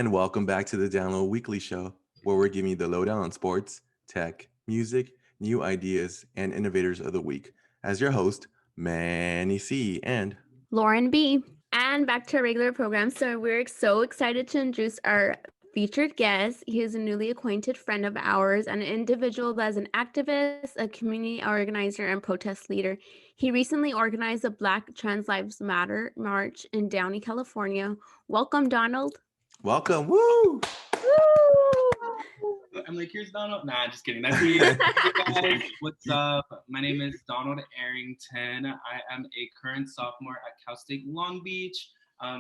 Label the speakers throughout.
Speaker 1: and welcome back to the DownLo Weekly Show, where we're giving you the lowdown on sports, tech, music, new ideas, and innovators of the week. As your host, Manny C, and
Speaker 2: Lauren B. And back to our regular program. So we're so excited to introduce our featured guest. He is a newly acquainted friend of ours, an individual that is an activist, a community organizer, and protest leader. He recently organized the Black Trans Lives Matter March in Downey, California. Welcome, Donald.
Speaker 1: welcome. Woo!
Speaker 3: I'm like, here's Donald. Nah, just kidding. That's me. Hey guys, what's up? My name is Donald Arrington. I am a current sophomore at Cal State Long Beach,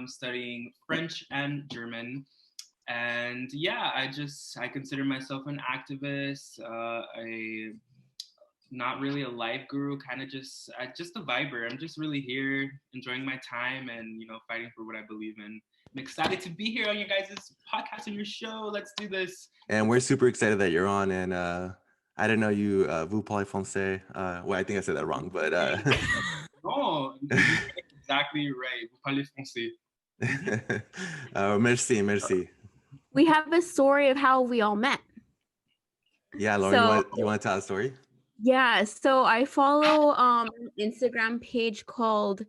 Speaker 3: studying French and German. And yeah, I consider myself an activist. Not really a life guru, kind of just a viber. I'm just really here, enjoying my time, and fighting for what I believe in. I'm excited to be here on your guys' podcast and your show. Let's do this.
Speaker 1: And we're super excited that you're on. And I didn't know you, vous parlez français. Well, I think I said that wrong, but
Speaker 3: No, exactly right. Vous parlez français.
Speaker 1: merci.
Speaker 2: We have a story of how we all met.
Speaker 1: Yeah, Lauren, you want to tell a story?
Speaker 2: Yeah, so I follow an Instagram page called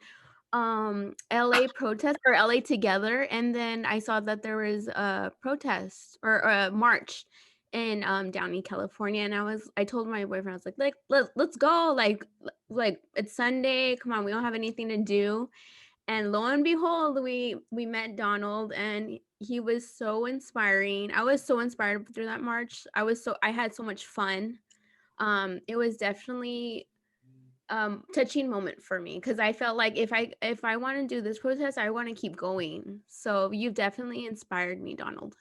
Speaker 2: LA Protest or LA Together, and then I saw that there was a protest or a march in Downey, California, and I told my boyfriend, I was like let's go, like it's Sunday, come on, we don't have anything to do. And lo and behold, we met Donald, and he was so inspiring. I was so inspired through that march. I had so much fun. It was definitely touching moment for me, because I felt like if I want to do this protest, I want to keep going. So you've definitely inspired me, Donald.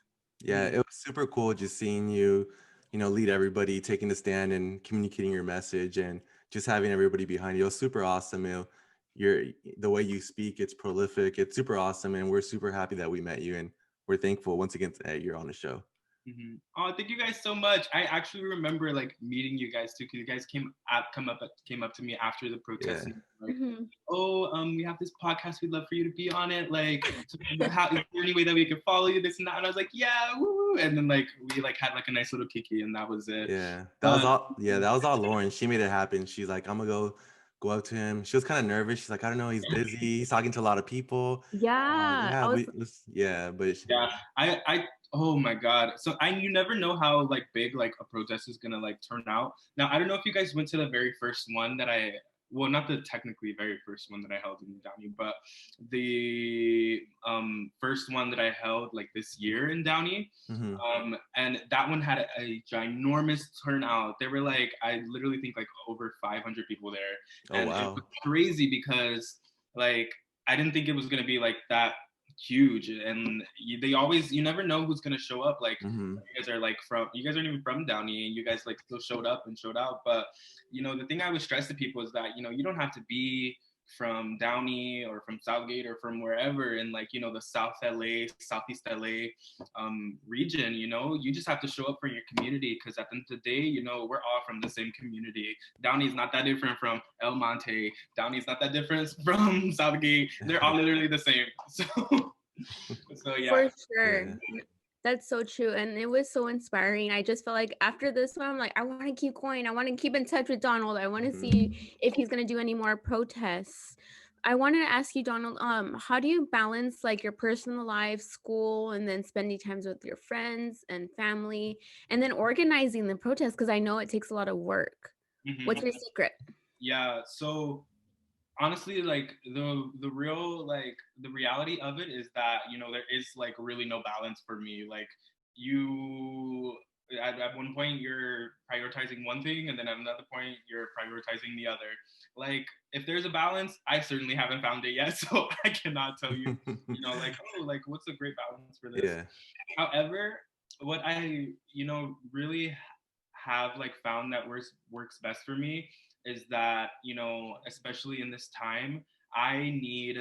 Speaker 1: Yeah, it was super cool just seeing you, lead everybody, taking the stand and communicating your message and just having everybody behind you. It was super awesome. The way you speak, it's prolific. It's super awesome. And we're super happy that we met you. And we're thankful once again that you're on the show.
Speaker 3: Mm-hmm. Oh, thank you guys so much. I actually remember meeting you guys too, because you guys came up to me after the protest.
Speaker 1: Yeah.
Speaker 3: And we have this podcast. We'd love for you to be on it. Like, is there any way that we could follow you? This and that. And I was like, yeah, woo. And then we had a nice little kiki, and that was it.
Speaker 1: Yeah, that was all. Yeah, that was all Lauren. She made it happen. She's like, I'm gonna go up to him. She was kind of nervous. She's like, I don't know, he's busy. He's talking to a lot of people.
Speaker 2: Yeah.
Speaker 3: I oh my god. So you never know how big a protest is gonna turn out. Now I don't know if you guys went to the very first one that not the technically very first one that I held in Downey, but the first one that I held this year in Downey.
Speaker 1: Mm-hmm.
Speaker 3: And that one had a ginormous turnout. There were I literally think over 500 people there.
Speaker 1: Oh, wow.
Speaker 3: It was crazy because I didn't think it was gonna be that huge, and you never know who's gonna show up.
Speaker 1: Mm-hmm.
Speaker 3: You guys are you guys aren't even from Downey, and you guys still showed up and showed out. But the thing I would stress to people is that you don't have to be from Downey or from Southgate or from wherever in the South LA, Southeast LA region. You just have to show up for your community, because at the end of the day, we're all from the same community. Downey is not that different from El Monte. Downey is not that different from Southgate. They're all literally the same. So yeah.
Speaker 2: For sure. Yeah. That's so true. And it was so inspiring. I just felt like after this one, I'm like, I want to keep going. I want to keep in touch with Donald. I want to see if he's going to do any more protests. I wanted to ask you, Donald, how do you balance your personal life, school, and then spending times with your friends and family, and then organizing the protest? Because I know it takes a lot of work. Mm-hmm. What's your secret?
Speaker 3: Yeah. So honestly, the real the reality of it is that there is really no balance for me. At one point you're prioritizing one thing, and then at another point you're prioritizing the other. If there's a balance, I certainly haven't found it yet, so I cannot tell you what's a great balance for this.
Speaker 1: Yeah.
Speaker 3: However, what I really have found that works best for me is that especially in this time, I need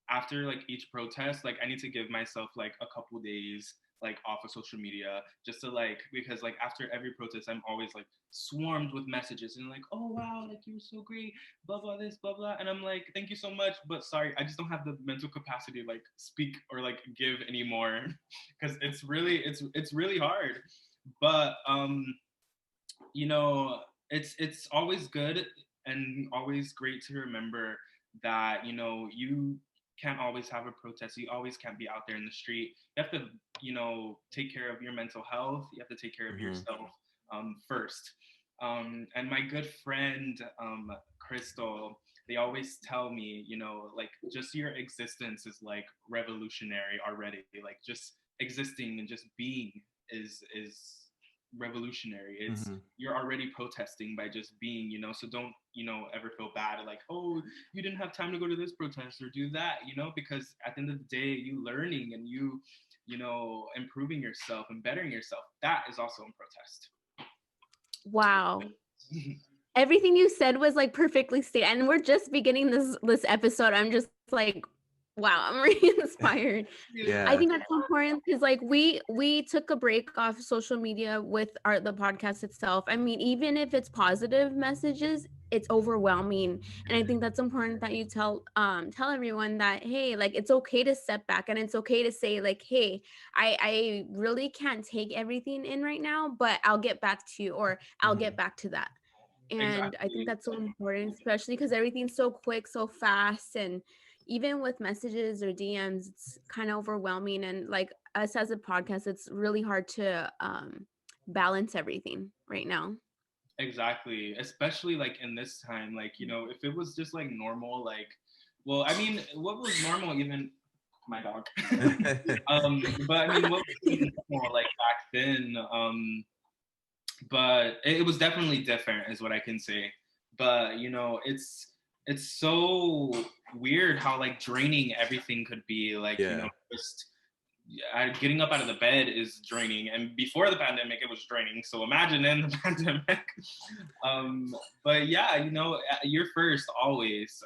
Speaker 3: after each protest, I need to give myself a couple days like off of social media, just to like, because like after every protest I'm always like swarmed with messages and like, oh wow, like you were so great, blah blah this, blah blah, and I'm like, thank you so much, but sorry, I just don't have the mental capacity to like speak or like give anymore because it's really hard. But you know, it's always good and always great to remember that, you know, you can't always have a protest. You always can't be out there in the street. You have to, you know, take care of your mental health. You have to take care of yourself first. And my good friend, Crystal, they always tell me, you know, like just your existence is like revolutionary already. Like just existing and just being is revolutionary. It's you're already protesting by just being, you know, so don't, you know, ever feel bad like, oh, you didn't have time to go to this protest or do that, you know, because at the end of the day, you learning and you know, improving yourself and bettering yourself, that is also in protest.
Speaker 2: Wow. Everything you said was like perfectly stated, and we're just beginning this episode. I'm just like, wow, I'm really inspired.
Speaker 1: Yeah.
Speaker 2: I think that's important because like we took a break off social media with the podcast itself. I mean, even if it's positive messages, it's overwhelming. And I think that's important that you tell everyone that, hey, like it's okay to step back and it's okay to say like, hey, I really can't take everything in right now, but I'll get back to you, or I'll get back to that. And
Speaker 3: Exactly.
Speaker 2: I think that's so important, especially because everything's so quick, so fast, and even with messages or DMs, it's kind of overwhelming. And like us as a podcast, it's really hard to balance everything right now.
Speaker 3: Exactly. Especially like in this time, like, you know, if it was just like normal, like, well, I mean, what was normal even my dog. But I mean, what was normal like back then? But it was definitely different is what I can say. But you know, it's so weird how like draining everything could be, like, you know, just getting up out of the bed is draining, and before the pandemic it was draining, so imagine in the pandemic. But yeah, you know, you're first always,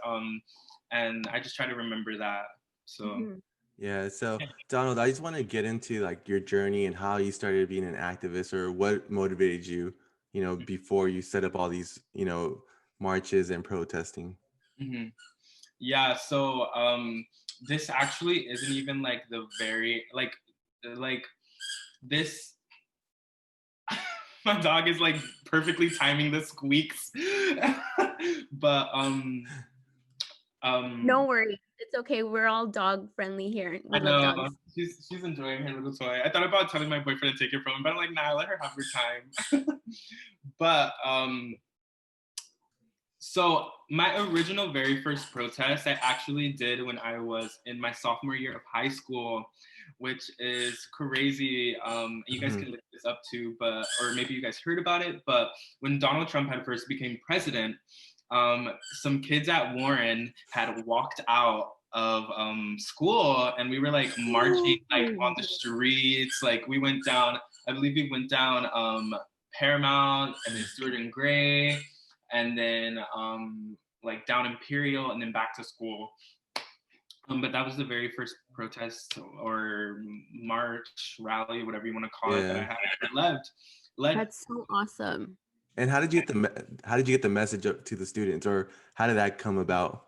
Speaker 3: and I just try to remember that. So
Speaker 1: yeah, so Donald, I just want to get into like your journey and how you started being an activist, or what motivated you, you know, before you set up all these, you know, marches and protesting.
Speaker 3: Yeah, so this actually isn't even like the very like this. My dog is like perfectly timing the squeaks. But
Speaker 2: no worries, it's okay, we're all dog friendly here. We
Speaker 3: I know
Speaker 2: love dogs.
Speaker 3: she's enjoying her little toy. I thought about telling my boyfriend to take it from him, but I'm like, nah, let her have her time. But so my original very first protest I actually did when I was in my sophomore year of high school, which is crazy. You guys can look this up too, but, or maybe you guys heard about it, but when Donald Trump had first became president, some kids at Warren had walked out of school, and we were like marching like on the streets. Like we went down, I believe we went down Paramount, and then Stewart and Gray, and then like down Imperial, and then back to school. But that was the very first protest or march, rally, whatever you want to call it, that I had led.
Speaker 2: That's so awesome.
Speaker 1: And how did you get the message up to the students, or how did that come about?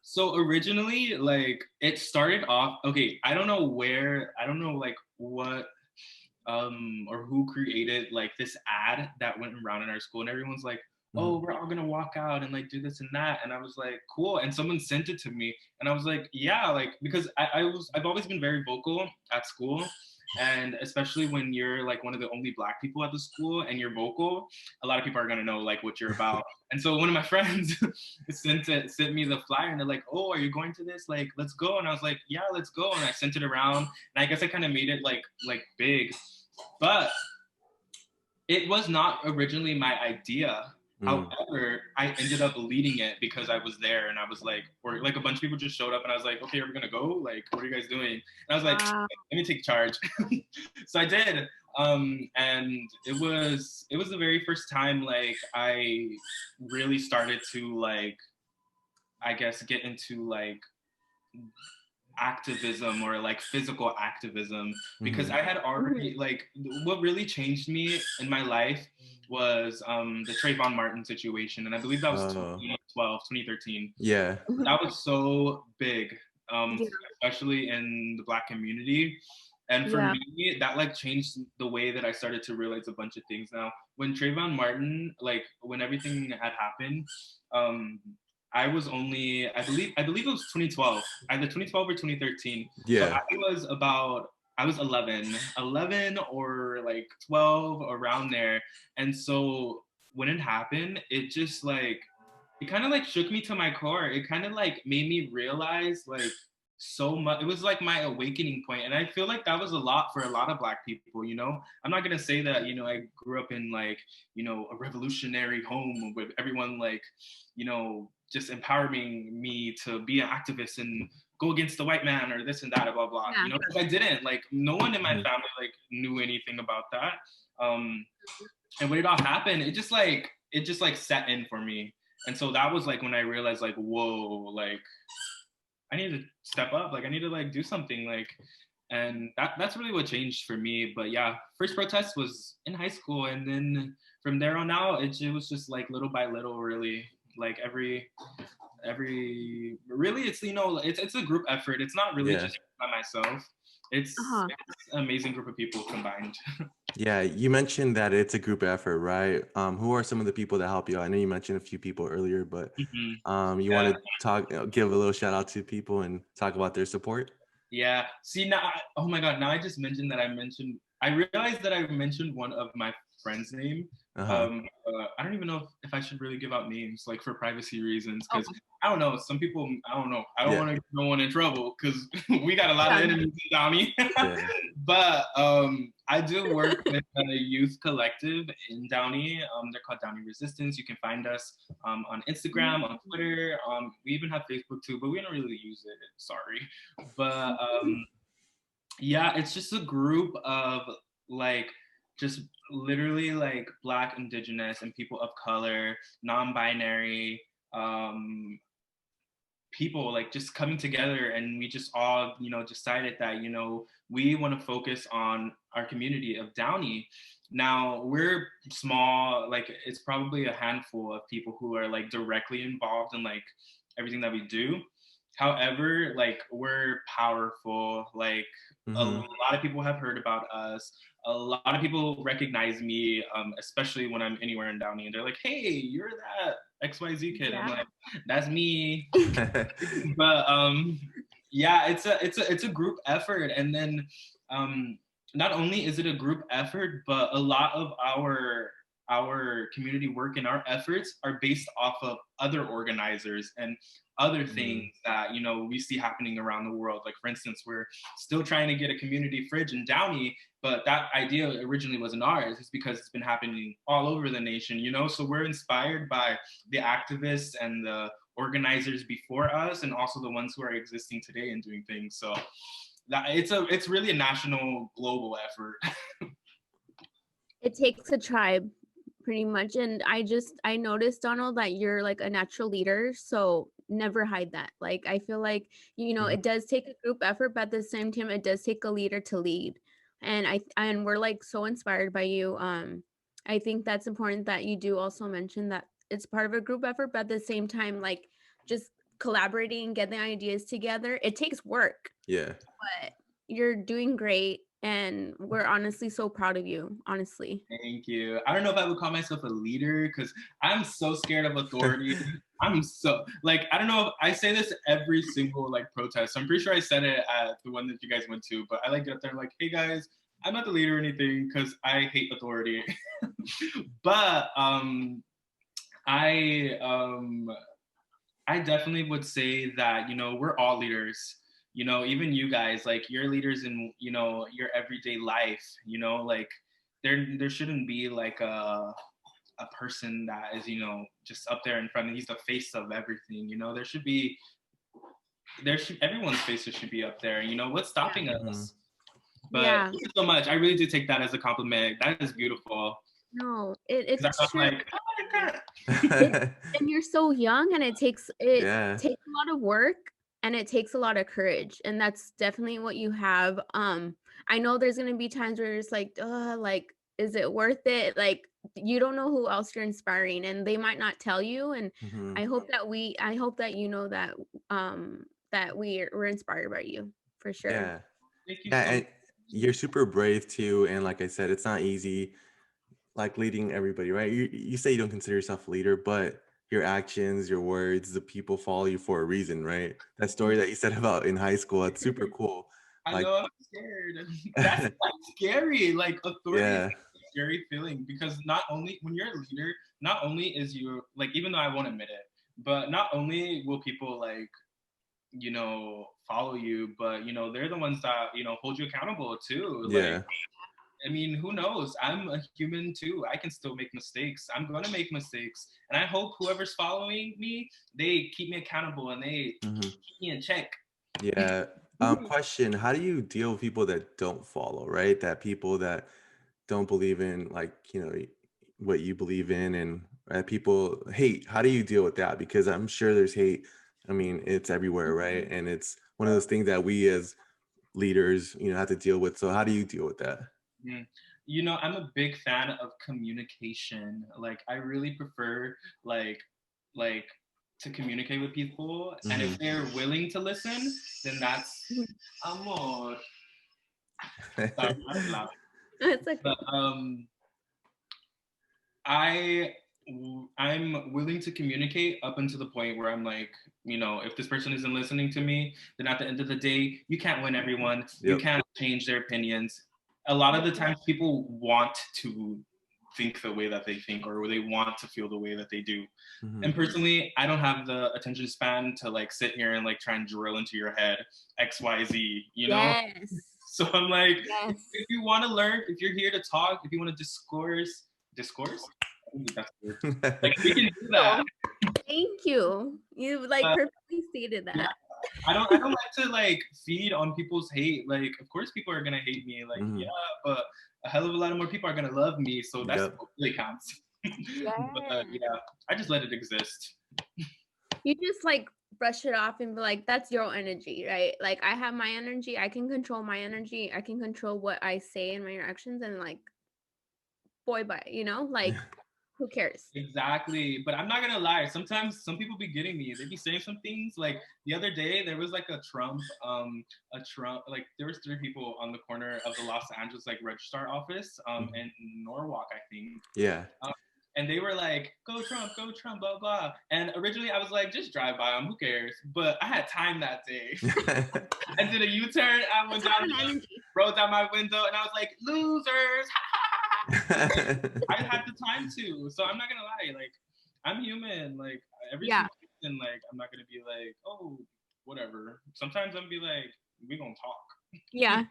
Speaker 3: So originally, like it started off, okay, I don't know like what or who created like this ad that went around in our school, and everyone's like, oh, we're all gonna walk out and like do this and that, and I was like, cool. And someone sent it to me, and I was like, yeah, like, because I've always been very vocal at school, and especially when you're like one of the only Black people at the school and you're vocal, a lot of people are gonna know like what you're about. And so one of my friends sent me the flyer, and they're like, oh, are you going to this? Like, let's go. And I was like, yeah, let's go. And I sent it around, and I guess I kind of made it like big, but it was not originally my idea. However, I ended up leading it because I was there, and I was like, or like a bunch of people just showed up, and I was like, okay, are we gonna go? Like, what are you guys doing? And I was like, let me take charge. So I did. And it was the very first time like I really started to like, I guess, get into like activism or like physical activism, because
Speaker 1: Mhm.
Speaker 3: I had already like what really changed me in my life was the Trayvon Martin situation, and I believe that was
Speaker 1: Oh,
Speaker 3: 2012, 2013.
Speaker 1: yeah.
Speaker 3: That was so big,
Speaker 2: Yeah.
Speaker 3: especially in the Black community. And for
Speaker 2: Yeah.
Speaker 3: me, that like changed the way that I started to realize a bunch of things. Now, when Trayvon Martin, like when everything had happened, um, I was only, I believe it was 2012, either 2012 or 2013. So
Speaker 1: Yeah.
Speaker 3: I was 11 or like 12 around there. And so when it happened, it just like, it kind of like shook me to my core. It kind of like made me realize like so much. It was like my awakening point, and I feel like that was a lot for a lot of Black people. I'm not gonna say that I grew up in like a revolutionary home with everyone like just empowering me to be an activist and go against the white man or this and that, blah blah.
Speaker 2: Yeah.
Speaker 3: Because I didn't, like, no one in my
Speaker 1: Mhm.
Speaker 3: family like knew anything about that. And when it all happened, it just like set in for me. And so that was like when I realized like, whoa, like I need to step up, like I need to like do something, like, and that's really what changed for me. But yeah, first protest was in high school, and then from there on out, it was just like little by little, really, like every really, it's a group effort. It's not really
Speaker 1: Yeah.
Speaker 3: just by myself.
Speaker 2: Uh-huh.
Speaker 3: It's an amazing group of people combined.
Speaker 1: Yeah, you mentioned that it's a group effort, right? Who are some of the people that help you out? I know you mentioned a few people earlier, but
Speaker 3: Mhm.
Speaker 1: you want
Speaker 3: Yeah.
Speaker 1: to give a little shout out to people and talk about their support?
Speaker 3: Yeah. See now, oh my God! Now I just mentioned that I realized that I mentioned one of my friends' name.
Speaker 1: Uh-huh.
Speaker 3: I don't even know if I should really give out names, like for privacy reasons,
Speaker 2: Oh,
Speaker 3: because I don't know. Some people, I don't know. I don't
Speaker 1: Yeah.
Speaker 3: want to get no one in trouble because we got a lot of
Speaker 2: yeah.
Speaker 3: enemies in Downey.
Speaker 1: Yeah.
Speaker 3: But I do work with a youth collective in Downey. They're called Downey Resistance. You can find us on Instagram, on Twitter. We even have Facebook too, but we don't really use it. Sorry. But yeah, it's just a group of like just literally like Black, Indigenous, and people of color, non-binary people, like just coming together, and we just all decided that we want to focus on our community of Downey. Now we're small, like it's probably a handful of people who are like directly involved in like everything that we do. However, like we're powerful, like a
Speaker 1: Mm-hmm.
Speaker 3: lot of people have heard about us. A lot of people recognize me, especially when I'm anywhere in Downey, and they're like, "Hey, you're that XYZ kid." I'm
Speaker 2: Yeah.
Speaker 3: like, "That's me." But yeah, it's a group effort. And then not only is it a group effort, but a lot of our community work and our efforts are based off of other organizers and other things that we see happening around the world. Like for instance, we're still trying to get a community fridge in Downey, but that idea originally wasn't ours. It's because it's been happening all over the nation, so we're inspired by the activists and the organizers before us, and also the ones who are existing today and doing things. So that it's really a national, global effort.
Speaker 2: It takes a tribe pretty much. And I noticed, Donald, that you're like a natural leader, so never hide that. Like I feel like
Speaker 1: Mhm.
Speaker 2: it does take a group effort, but at the same time it does take a leader to lead. And we're like so inspired by you. I think that's important that you do also mention that it's part of a group effort, but at the same time, like just collaborating, getting ideas together, it takes work,
Speaker 1: Yeah.
Speaker 2: but you're doing great, and we're honestly so proud of you, honestly.
Speaker 3: Thank you. I don't know if I would call myself a leader because I'm so scared of authority. I'm so like, I don't know if I say this every single like protest. So I'm pretty sure I said it at the one that you guys went to, but I like get up there and like, hey guys, I'm not the leader or anything because I hate authority. But I I definitely would say that we're all leaders. Even you guys, like you're leaders in your everyday life. Like there shouldn't be like a person that is just up there in front, and he's the face of everything. There should everyone's faces should be up there. What's stopping us? But
Speaker 2: Yeah.
Speaker 3: thank you so much. I really do take that as a compliment. That is beautiful.
Speaker 2: No,
Speaker 3: 'Cause
Speaker 2: it's
Speaker 3: I'm
Speaker 2: true.
Speaker 3: like, oh my God.
Speaker 2: And you're so young, and it takes
Speaker 1: Yeah.
Speaker 2: a lot of work, and it takes a lot of courage, and that's definitely what you have. I know there's gonna be times where it's like, like, is it worth it? Like, you don't know who else you're inspiring, and they might not tell you. And
Speaker 1: Hmm.
Speaker 2: I hope that you know that that we're inspired by you for sure.
Speaker 1: Yeah.
Speaker 3: Thank you
Speaker 1: Yeah,
Speaker 3: so much.
Speaker 1: and you're super brave too. And like I said, it's not easy, like leading everybody, right? You say you don't consider yourself a leader, but your actions, your words, the people follow you for a reason, right? That story that you said about in high school, it's super cool.
Speaker 3: I
Speaker 1: Like,
Speaker 3: know I'm scared. That's scary. Like authority is
Speaker 1: yeah,
Speaker 3: a scary feeling because not only when you're a leader, not only is you like, even though I won't admit it, but not only will people like, follow you, but they're the ones that, hold you accountable too. Like,
Speaker 1: yeah.
Speaker 3: I mean, who knows? I'm a human too. I can still make mistakes. I'm gonna make mistakes. And I hope whoever's following me, they keep me accountable and they
Speaker 1: Hmm.
Speaker 3: keep me in check.
Speaker 1: Yeah. Question, how do you deal with people that don't follow, right? That people that don't believe in, like, what you believe in, and people hate. How do you deal with that? Because I'm sure there's hate. I mean, it's everywhere, right? And it's one of those things that we as leaders, have to deal with. So how do you deal with that?
Speaker 3: Mm. I'm a big fan of communication. Like, I really prefer like to communicate with people, and
Speaker 1: Hmm.
Speaker 3: if they're willing to listen, then that's amor. Sorry, I was laughing.
Speaker 2: It's okay.
Speaker 3: But I I'm willing to communicate up until the point where I'm like, if this person isn't listening to me, then at the end of the day, you can't win everyone. You
Speaker 1: Yep.
Speaker 3: can't change their opinions. A lot of the times people want to think the way that they think, or they want to feel the way that they do.
Speaker 1: Hmm.
Speaker 3: And personally, I don't have the attention span to like sit here and like try and drill into your head XYZ.
Speaker 2: Yes.
Speaker 3: So I'm like,
Speaker 2: Yes.
Speaker 3: if you want to learn, if you're here to talk, if you want to discourse? I think that's good. Like, we can do that.
Speaker 2: Thank you. You like
Speaker 3: But
Speaker 2: perfectly stated
Speaker 3: yeah,
Speaker 2: that.
Speaker 3: I don't like to like feed on people's hate. Like, of course people are gonna hate me. Like,
Speaker 1: Hmm.
Speaker 3: yeah, but a hell of a lot of more people are gonna love me. So that's
Speaker 1: Yep.
Speaker 3: what really counts. But
Speaker 2: Yeah.
Speaker 3: yeah, I just let it exist.
Speaker 2: You just like brush it off and be like, that's your energy, right? Like, I have my energy, I can control my energy, I can control what I say and my actions, and like, boy, bye, like, who cares?
Speaker 3: Exactly. But I'm not gonna lie, sometimes some people be getting me. They be saying some things. Like the other day there was like a Trump, like there was 3 people on the corner of the Los Angeles like registrar office,
Speaker 1: Mhm.
Speaker 3: in Norwalk, I think.
Speaker 1: Yeah.
Speaker 3: And they were like, go Trump, blah, blah. And originally I was like, just drive by them, who cares? But I had time that day. I did a U-turn, I went down, rolled down my window, and I was like, losers. I had the time to. So I'm not gonna lie, like, I'm human. Like, every
Speaker 2: Yeah.
Speaker 3: single person, like, I'm not gonna be like, oh, whatever. Sometimes I'm gonna be like, we gonna talk.
Speaker 2: Yeah.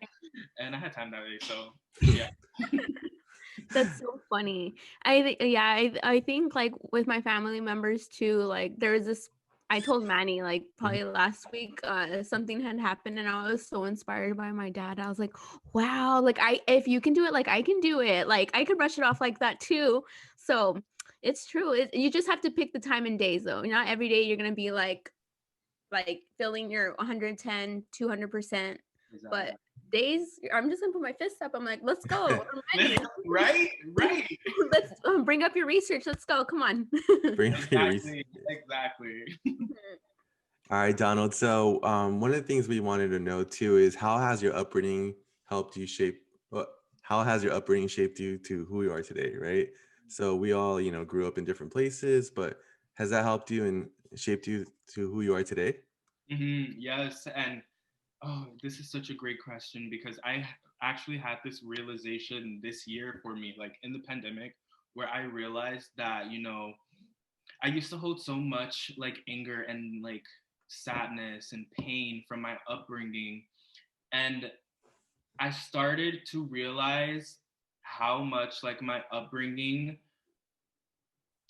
Speaker 3: And I had time that day, so yeah.
Speaker 2: That's so funny. I think like with my family members too, like there was this, I told Manny like probably last week, something had happened and I was so inspired by my dad. I was like, wow, like if you can do it, like I can do it. Like I could brush it off like that too. So it's true. You just have to pick the time and days though. Not every day you're gonna be like feeling your 110, 200%.
Speaker 3: Exactly.
Speaker 2: But days, I'm just gonna put my fist up. I'm like, let's go. I'm ready.
Speaker 3: Right.
Speaker 2: Let's bring up your research. Let's go. Come on.
Speaker 1: Bring up your research.
Speaker 3: Exactly.
Speaker 1: All right, Donald. So one of the things we wanted to know too is how has your upbringing helped you shape? How has your upbringing shaped you to who you are today? Right. So we all, grew up in different places, but has that helped you and shaped you to who you are today?
Speaker 3: Yes, and oh, this is such a great question because I actually had this realization this year for me, like in the pandemic, where I realized that, I used to hold so much like anger and like sadness and pain from my upbringing. And I started to realize how much like my upbringing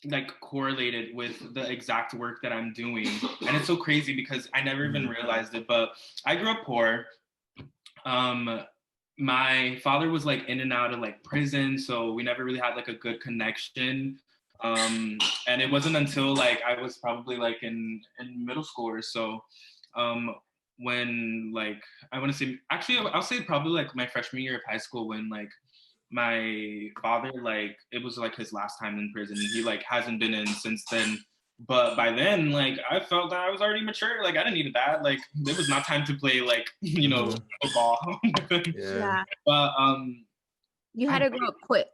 Speaker 3: like correlated with the exact work that I'm doing. And it's so crazy because I never even realized it, but I grew up poor. My father was like in and out of like prison, so we never really had like a good connection. And it wasn't until like I was probably like in middle school or so, when like I want to say, actually I'll say probably like my freshman year of high school, when like my father, like it was like his last time in prison, and he like hasn't been in since then. But by then, like I felt that I was already mature. Like I didn't need that. Like it was not time to play like football.
Speaker 1: Yeah.
Speaker 3: But
Speaker 2: You had to grow up quick.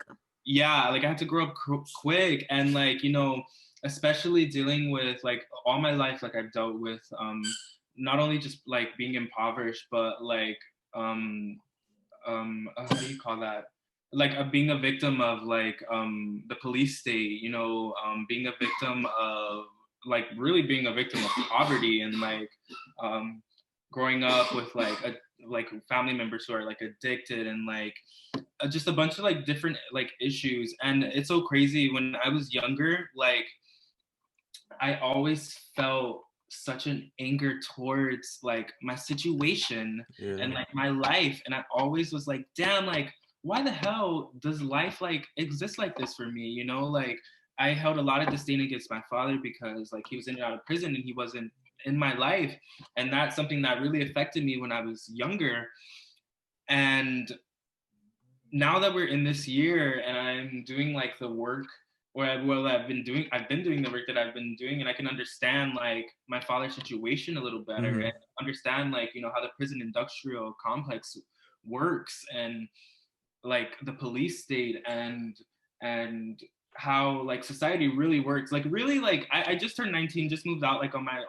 Speaker 3: yeah, like I had to grow up quick, and like especially dealing with like all my life, like I've dealt with not only just like being impoverished, but like how do you call that, like being a victim of like the police state, being a victim of like really being a victim of poverty, and like growing up with like family members who are like addicted, and like just a bunch of like different like issues. And it's so crazy, when I was younger, like I always felt such an anger towards like my situation and like my life, and I always was like, damn, like why the hell does life like exist like this for me, like I held a lot of disdain against my father because like he was in and out of prison and he wasn't in my life, and that's something that really affected me when I was younger. And now that we're in this year and I'm doing like the work, or I've been doing the work that I've been doing, and I can understand like my father's situation a little better, and understand like how the prison industrial complex works, and like the police state, and how like society really works. Like really, like I just turned 19, just moved out like on my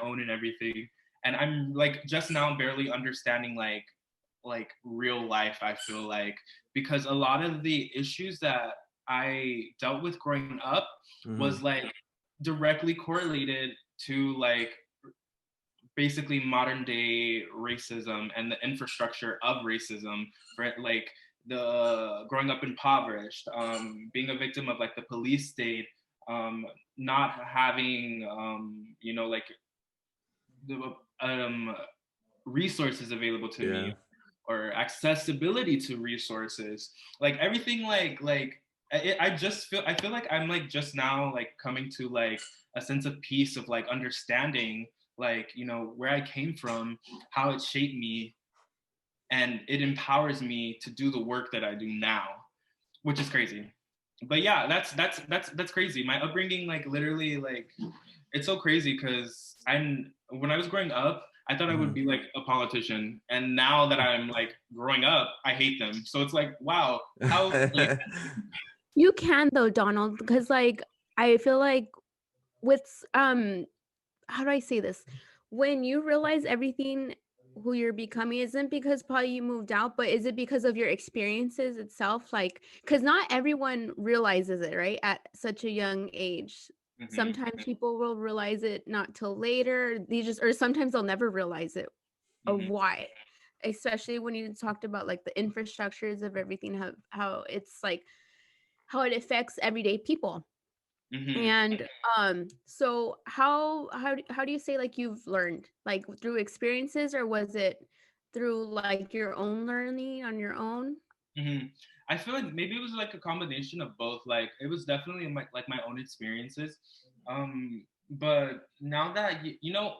Speaker 3: own and everything, and I'm like just now barely understanding like real life, I feel like, because a lot of the issues that I dealt with growing up was like directly correlated to like basically modern day racism and the infrastructure of racism, for like the growing up impoverished, being a victim of like the police state, not having like the resources available to me, or accessibility to resources, like everything, I feel like I'm like just now like coming to like a sense of peace, of like understanding like where I came from, how it shaped me, and it empowers me to do the work that I do now, which is crazy. But yeah, that's crazy. My upbringing, like literally, like it's so crazy, because when I was growing up, I thought I would be like a politician, and now that I'm like growing up, I hate them. So it's like, wow, how
Speaker 2: You can though, Donald, because like I feel like with how do I say this? When you realize everything who you're becoming isn't because probably you moved out, but is it because of your experiences itself? Like, because not everyone realizes it, right? At such a young age. Sometimes people will realize it not till later. Or sometimes they'll never realize it of why. Especially when you talked about like the infrastructures of everything, how it's like how it affects everyday people. And so how do you say like you've learned, like through experiences, or was it through like your own learning on your own?
Speaker 3: I feel like maybe it was like a combination of both. Like it was definitely my own experiences, but now that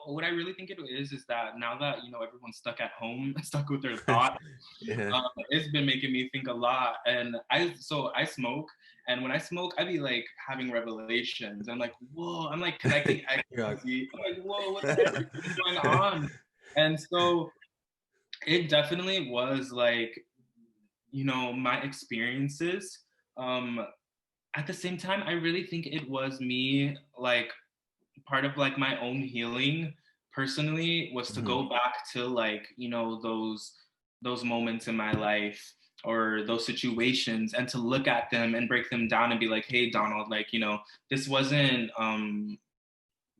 Speaker 3: what I really think it is that now that everyone's stuck at home, stuck with their thoughts, it's been making me think a lot. And I smoke, and when I smoke, I be like having revelations. I'm like, whoa, I'm like connecting ecstasy. I'm like, whoa, what's going on? And so it definitely was like my experiences. At the same time, I really think it was me, like part of like my own healing personally was to go back to like those moments in my life, or those situations, and to look at them and break them down and be like, hey Donald, like this wasn't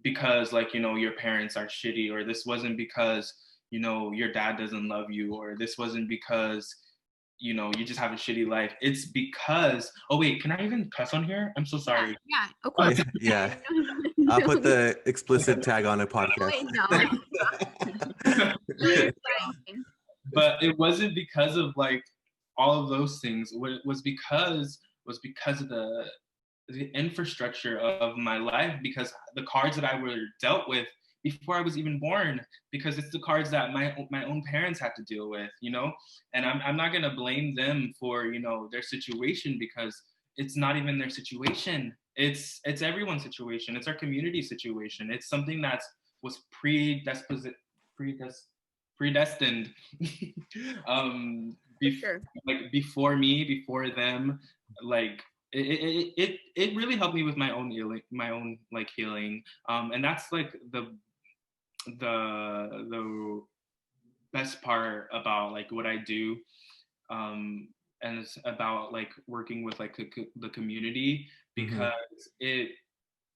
Speaker 3: because like your parents are shitty, or this wasn't because your dad doesn't love you, or this wasn't because you just have a shitty life. It's because, oh wait, can I even cuss on here? I'm so sorry.
Speaker 2: Yeah, of course.
Speaker 1: Yeah. I'll put the explicit tag on a podcast.
Speaker 3: But it wasn't because of like all of those things. What it was because of the infrastructure of my life, because the cards that I were dealt with before I was even born, because it's the cards that my own parents had to deal with, you know. And I'm not gonna blame them for, you know, their situation, because it's not even their situation. It's everyone's situation. It's our community situation. It's something that was predestined
Speaker 2: Sure.
Speaker 3: like before me, before them. Like it really helped me with my own healing, like healing. And that's like the best part about like what I do. And it's about like working with like the community,
Speaker 1: Mm-hmm.
Speaker 3: because it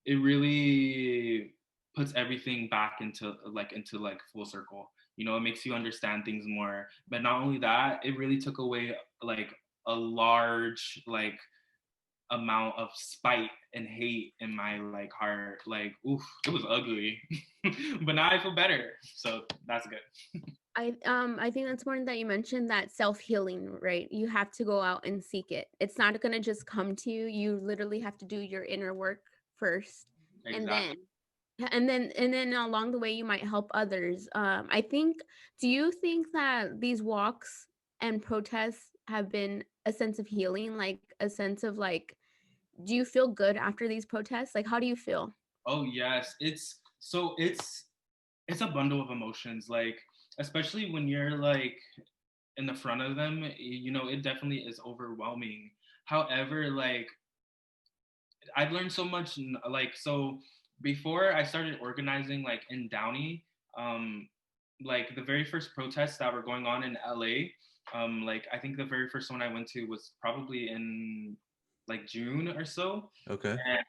Speaker 3: really puts everything back into like full circle. You know, it makes you understand things more. But not only that, it really took away like a large like amount of spite and hate in my like heart. Like, oof, it was ugly. But now I feel better. So that's good.
Speaker 2: I think that's important that you mentioned that self-healing, right? You have to go out and seek it. It's not going to just come to you. You literally have to do your inner work first, and
Speaker 3: Exactly.
Speaker 2: then along the way you might help others. I think, do you think that these walks and protests have been a sense of healing, like a sense of like, do you feel good after these protests? Like, how do you feel?
Speaker 3: Oh yes, it's a bundle of emotions. Like, especially when you're like in the front of them, you know, it definitely is overwhelming. However, like I've learned so much. Like, so before I started organizing like in Downey, um, like the very first protests that were going on in LA, like I think the very first one I went to was probably in like June or so.
Speaker 1: Okay.
Speaker 3: And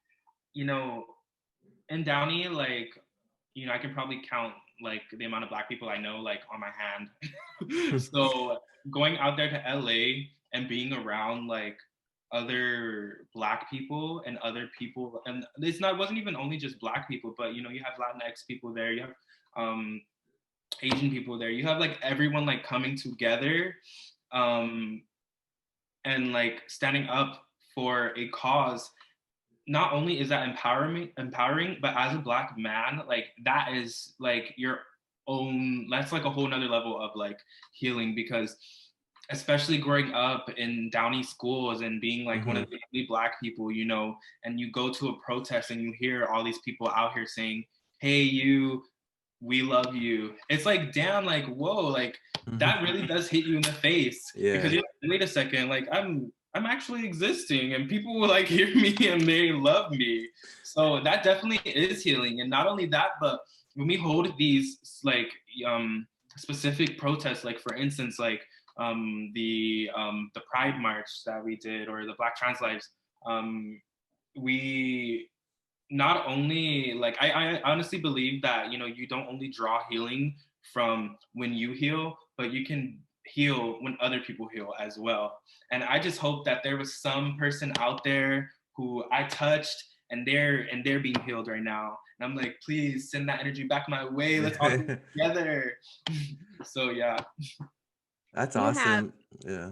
Speaker 3: you know, in Downey, like, you know, I can probably count like the amount of Black people I know like on my hand. So going out there to LA and being around like other Black people and other people, and it wasn't even only just Black people, but you know, you have Latinx people there, you have um Asian people there, you have like everyone like coming together, um and like standing up for a cause. Not only is that empowering, but as a Black man, like that is like your own, that's like a whole nother level of like healing. Because especially growing up in Downey schools and being like one
Speaker 1: Mm-hmm.
Speaker 3: of the only Black people, you know, and you go to a protest and you hear all these people out here saying, hey, you, we love you. It's like, damn, like, whoa, like that
Speaker 1: Mm-hmm.
Speaker 3: really does hit you in the face, because
Speaker 1: Yeah.
Speaker 3: you're like, wait a second, like I'm actually existing and people will like hear me and they love me. So that definitely is healing. And not only that, but when we hold these like specific protests, like for instance, like the Pride March that we did, or the Black Trans Lives, we not only like I honestly believe that, you know, you don't only draw healing from when you heal, but you can heal when other people heal as well. And I just hope that there was some person out there who I touched and they're being healed right now. And I'm like, please send that energy back my way. Let's all be together. So yeah.
Speaker 1: That's
Speaker 2: You have.
Speaker 1: awesome. Yeah.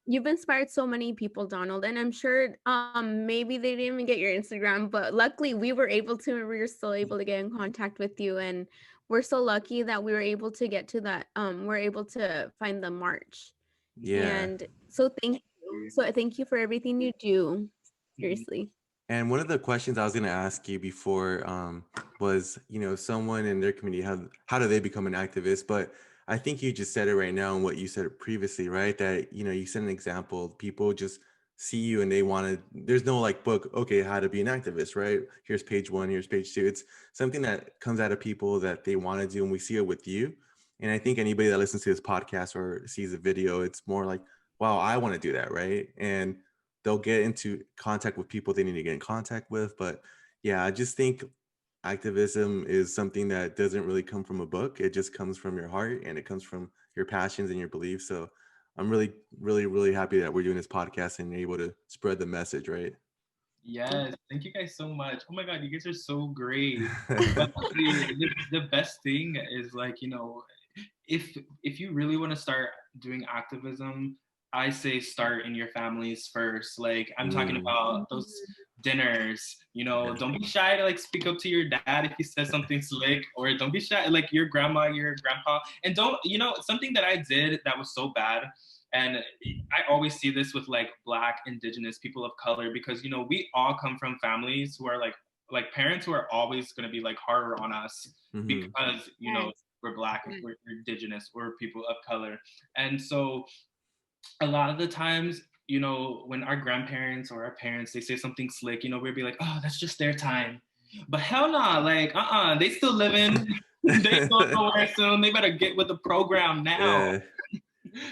Speaker 2: You've inspired so many people, Donald, and I'm sure maybe they didn't even get your Instagram, but luckily we were able to, and we were still able to get in contact with you, and we're so lucky that we were able to get to that. We're able to find the march,
Speaker 1: Yeah.
Speaker 2: and so thank you. So thank you for everything you do.
Speaker 3: Mhm.
Speaker 2: Seriously.
Speaker 1: And one of the questions I was going to ask you before was, someone in their community, how do they become an activist? But I think you just said it right now, and what you said previously, right? That, you set an example. People just see you and they want to, there's no like book, okay, how to be an activist, right? Here's page 1, here's page 2. It's something that comes out of people that they want to do, and we see it with you. And I think anybody that listens to this podcast or sees a video, it's more like, wow, I want to do that, right? And they'll get into contact with people they need to get in contact with. But yeah, I just think activism is something that doesn't really come from a book. It just comes from your heart, and it comes from your passions and your beliefs. So I'm really, really, really happy that we're doing this podcast and able to spread the message, right?
Speaker 3: Yes, thank you guys so much. Oh my God, you guys are so great. But the best thing is like, you know, if you really want to start doing activism, I say start in your families first. Like I'm talking
Speaker 1: Mm,
Speaker 3: about those dinners. You know, don't be shy to like speak up to your dad if he says something slick, or don't be shy like your grandma, your grandpa. And don't, you know, something that I did that was so bad, and I always see this with like Black, Indigenous, people of color, because, you know, we all come from families who are like parents who are always going to be like harder on us because, you know, we're Black, we're Indigenous, or people of color. And so a lot of the times, you know, when our grandparents or our parents, they say something slick, you know, we'd be like, oh, that's just their time. But hell nah, like, they still living. They still nowhere soon. They better get with the program now.
Speaker 1: Yeah.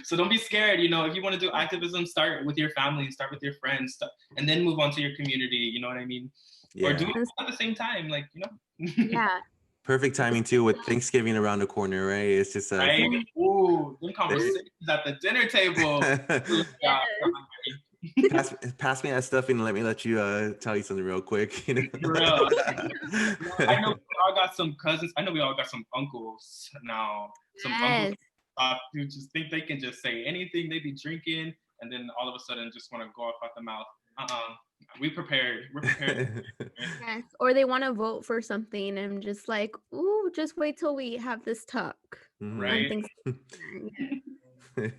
Speaker 3: So don't be scared. You know, if you want to do activism, start with your family, start with your friends, and then move on to your community. You know what I mean?
Speaker 1: Yeah.
Speaker 3: Or do it at the same time, like, you know.
Speaker 2: Yeah.
Speaker 1: Perfect timing too, with Thanksgiving around the corner, right? It's just
Speaker 3: right. Ooh, them conversations at the dinner table.
Speaker 1: pass me that stuffing and let me tell you something real quick. You know?
Speaker 3: Real. I know we all got some cousins. I know we all got some uncles now. Some uncles who just think they can just say anything. They be drinking, and then all of a sudden just want to go off at the mouth. We prepared. We're prepared.
Speaker 2: Yes. Or they want to vote for something and just like, ooh, just wait till we have this talk.
Speaker 3: Right.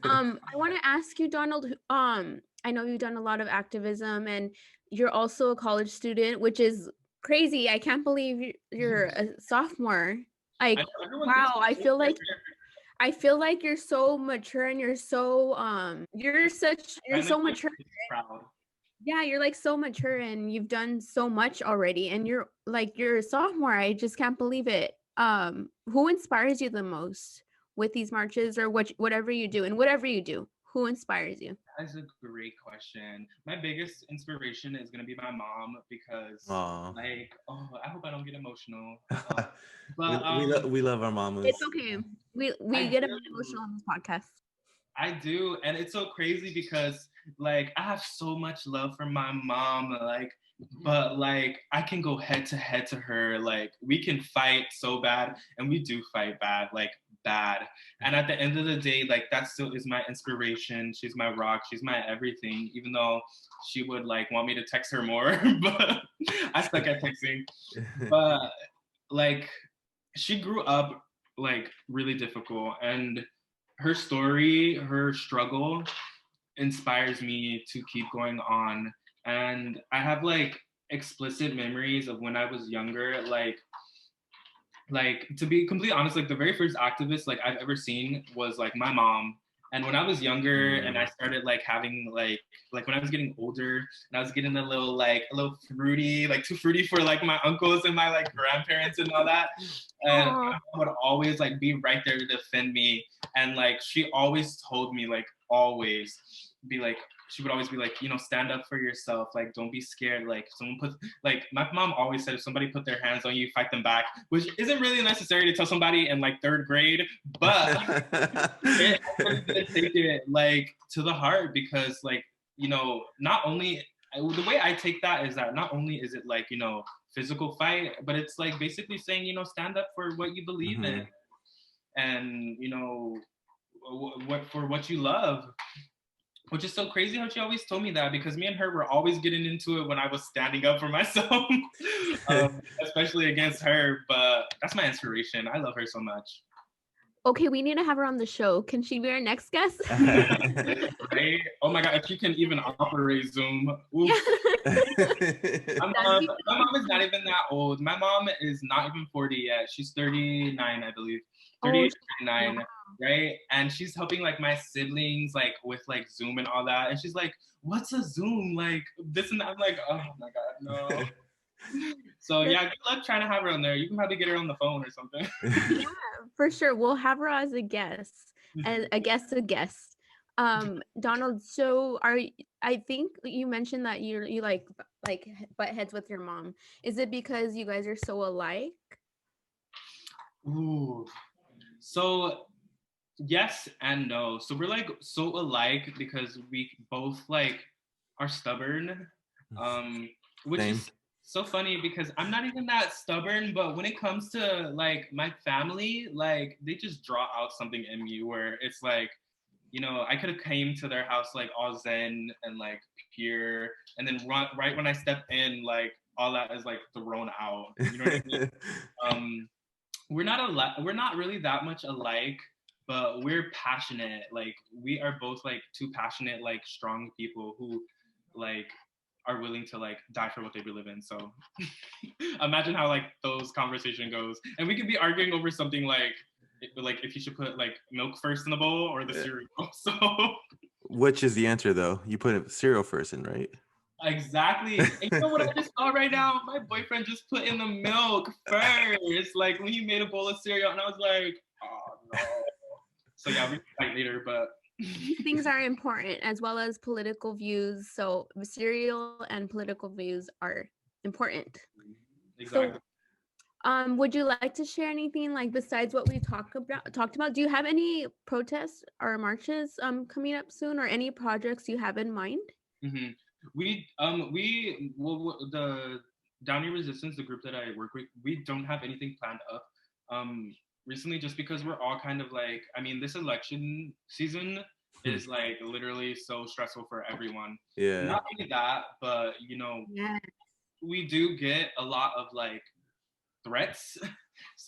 Speaker 2: I want to ask you, Donald. I know you've done a lot of activism, and you're also a college student, which is crazy. I can't believe you're a sophomore. Like, wow, I feel like you're so mature, and you're so you're so mature.
Speaker 3: Proud.
Speaker 2: Yeah, you're like so mature, and you've done so much already, and you're a sophomore. I just can't believe it. Who inspires you the most with these marches, or whatever you do, and whatever you do, who inspires you?
Speaker 3: That's a great question. My biggest inspiration is gonna be my mom, because I hope I don't get emotional. But
Speaker 1: we love our mamas.
Speaker 2: It's okay. We get emotional on this podcast.
Speaker 3: I do, and it's so crazy because like I have so much love for my mom, like, but like I can go head to head to her. Like we can fight so bad, and we do fight bad, like bad. And at the end of the day, like that still is my inspiration. She's my rock. She's my everything. Even though she would like want me to text her more, but I suck at texting. But like she grew up like really difficult, and her story, her struggle inspires me to keep going on. And I have like explicit memories of when I was younger, like to be completely honest, like the very first activist like I've ever seen was like my mom. And when I was younger and I started like having like when I was getting older and I was getting a little fruity, like too fruity for like my uncles and my like grandparents and all that. And my mom would always like be right there to defend me. And like she always told me, like always be like, she would always be like, you know, stand up for yourself. Like, don't be scared. Like someone like my mom always said, if somebody put their hands on you, fight them back, which isn't really necessary to tell somebody in like third grade, but I didn't take it like to the heart, because like, you know, not only the way I take that is that not only is it like, you know, physical fight, but it's like basically saying, you know, stand up for what you believe in, and you know, what you love. Which is so crazy how she always told me that, because me and her were always getting into it when I was standing up for myself, especially against her. But that's my inspiration. I love her so much.
Speaker 2: Okay, we need to have her on the show. Can she be our next guest?
Speaker 3: Right? Oh my God, if she can even operate Zoom. My mom is not even that old. My mom is not even 40 yet. She's 39, I believe. 38, 39. Right? And she's helping like my siblings like with like Zoom and all that. And she's like, what's a Zoom? Like this and that. I'm like, oh my God, no. So yeah, good luck trying to have her on there. You can probably get her on the phone or something.
Speaker 2: Yeah, for sure. We'll have her as a guest. Donald, so I think you mentioned that you like butt heads with your mom. Is it because you guys are so alike?
Speaker 3: Ooh. So yes and no. So we're like so alike because we both like are stubborn, which is so funny because I'm not even that stubborn, but when it comes to like my family, like they just draw out something in me where it's like you know, I could have came to their house like all zen and like pure, and then right when I step in, like all that is like thrown out. You know what I mean? We're not really that much alike, but we're passionate. Like we are both like two passionate, like strong people who like are willing to like die for what they believe in. So imagine how like those conversation goes, and we could be arguing over something like if you should put like milk first in the bowl or the cereal. So
Speaker 1: which is the answer though? You put cereal first in, right?
Speaker 3: exactly. And you know what I just saw right now? My boyfriend just put in the milk first, like when he made a bowl of cereal, and I was like, oh no. So yeah, we can fight later, but
Speaker 2: These things are important as well as political views. So cereal and political views are important.
Speaker 3: exactly.
Speaker 2: So, would you like to share anything like besides what we talked about? Do you have any protests or marches coming up soon, or any projects you have in mind?
Speaker 3: Mm-hmm. The Downey Resistance, the group that I work with, we don't have anything planned up. Recently, just because we're all kind of like, I mean, this election season is like literally so stressful for everyone.
Speaker 1: Yeah.
Speaker 3: Not only that, but you know,
Speaker 2: Yeah.
Speaker 3: we do get a lot of like threats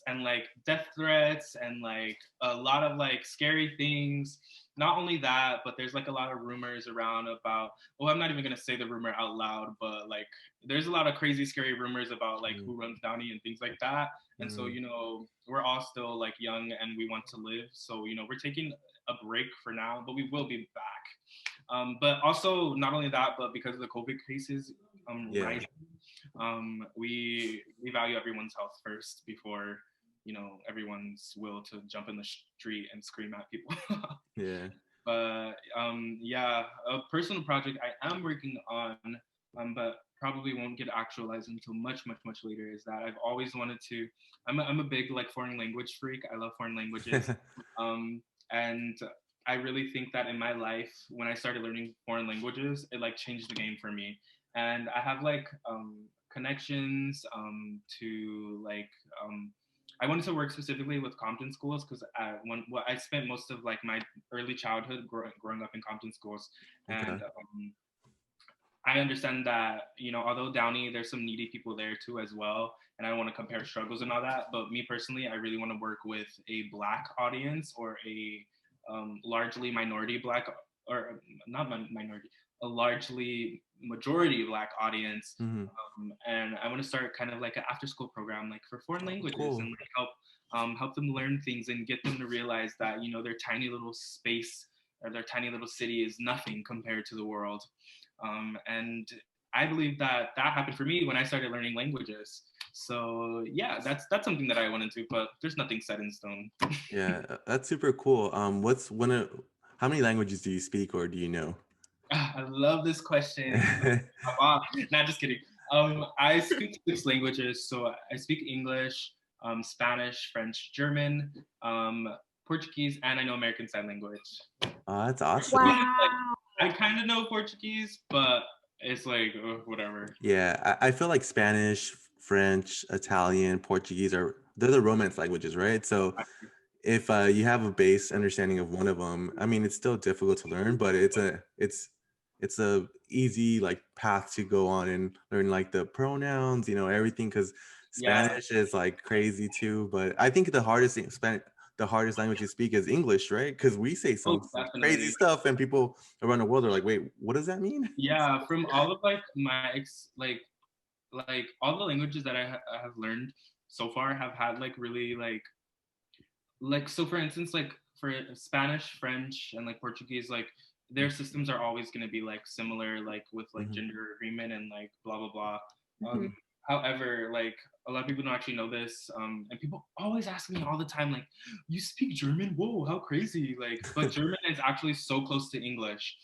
Speaker 3: and like death threats and like a lot of like scary things. Not only that, but there's like a lot of rumors around about, well, I'm not even gonna say the rumor out loud, but like there's a lot of crazy scary rumors about like who runs Downey and things like that. And so, you know, we're all still like young and we want to live, so you know, we're taking a break for now, but we will be back. But also not only that, but because of the COVID cases rising, we value everyone's health first before, you know, everyone's will to jump in the street and scream at people.
Speaker 1: Yeah.
Speaker 3: But yeah, a personal project I am working on, but probably won't get actualized until much later, is that I've always wanted to. I'm a big like foreign language freak. I love foreign languages, and I really think that in my life, when I started learning foreign languages, it like changed the game for me. And I have like connections to like I wanted to work specifically with Compton schools because I spent most of like my early childhood growing up in Compton schools, and I understand that, you know, although Downey, there's some needy people there too as well, and I don't want to compare struggles and all that. But me personally, I really want to work with a Black audience or a largely minority Black, or not minority, a largely majority Black audience, and I want to start kind of like an after-school program, like for foreign languages, and like help them learn things and get them to realize that, you know, their tiny little space or their tiny little city is nothing compared to the world. And I believe that happened for me when I started learning languages. So yeah, that's something that I wanted to, but there's nothing set in stone.
Speaker 1: Yeah, that's super cool. How many languages do you speak or do you know?
Speaker 3: I love this question. Not just kidding. I speak 6 languages. So I speak English, Spanish, French, German, Portuguese, and I know American Sign Language.
Speaker 1: Oh, that's awesome.
Speaker 2: Wow.
Speaker 3: I kind of know Portuguese, but it's like whatever.
Speaker 1: Yeah, I feel like Spanish, French, Italian, Portuguese they're the Romance languages, right? So if you have a base understanding of one of them, I mean, it's still difficult to learn, but it's a easy like path to go on and learn like the pronouns, you know, everything, because Spanish is like crazy too. But I think the hardest language to speak is English, right? Because we say some crazy stuff and people around the world are like, wait, what does that mean?
Speaker 3: Yeah, from all of like my like all the languages that I have learned so far have had like really like so for instance, like for Spanish, French, and like Portuguese, like their systems are always going to be like similar, like with like gender agreement and like blah blah blah. However, like a lot of people don't actually know this, and people always ask me all the time, like, "You speak German? Whoa, how crazy!" Like, but German is actually so close to English.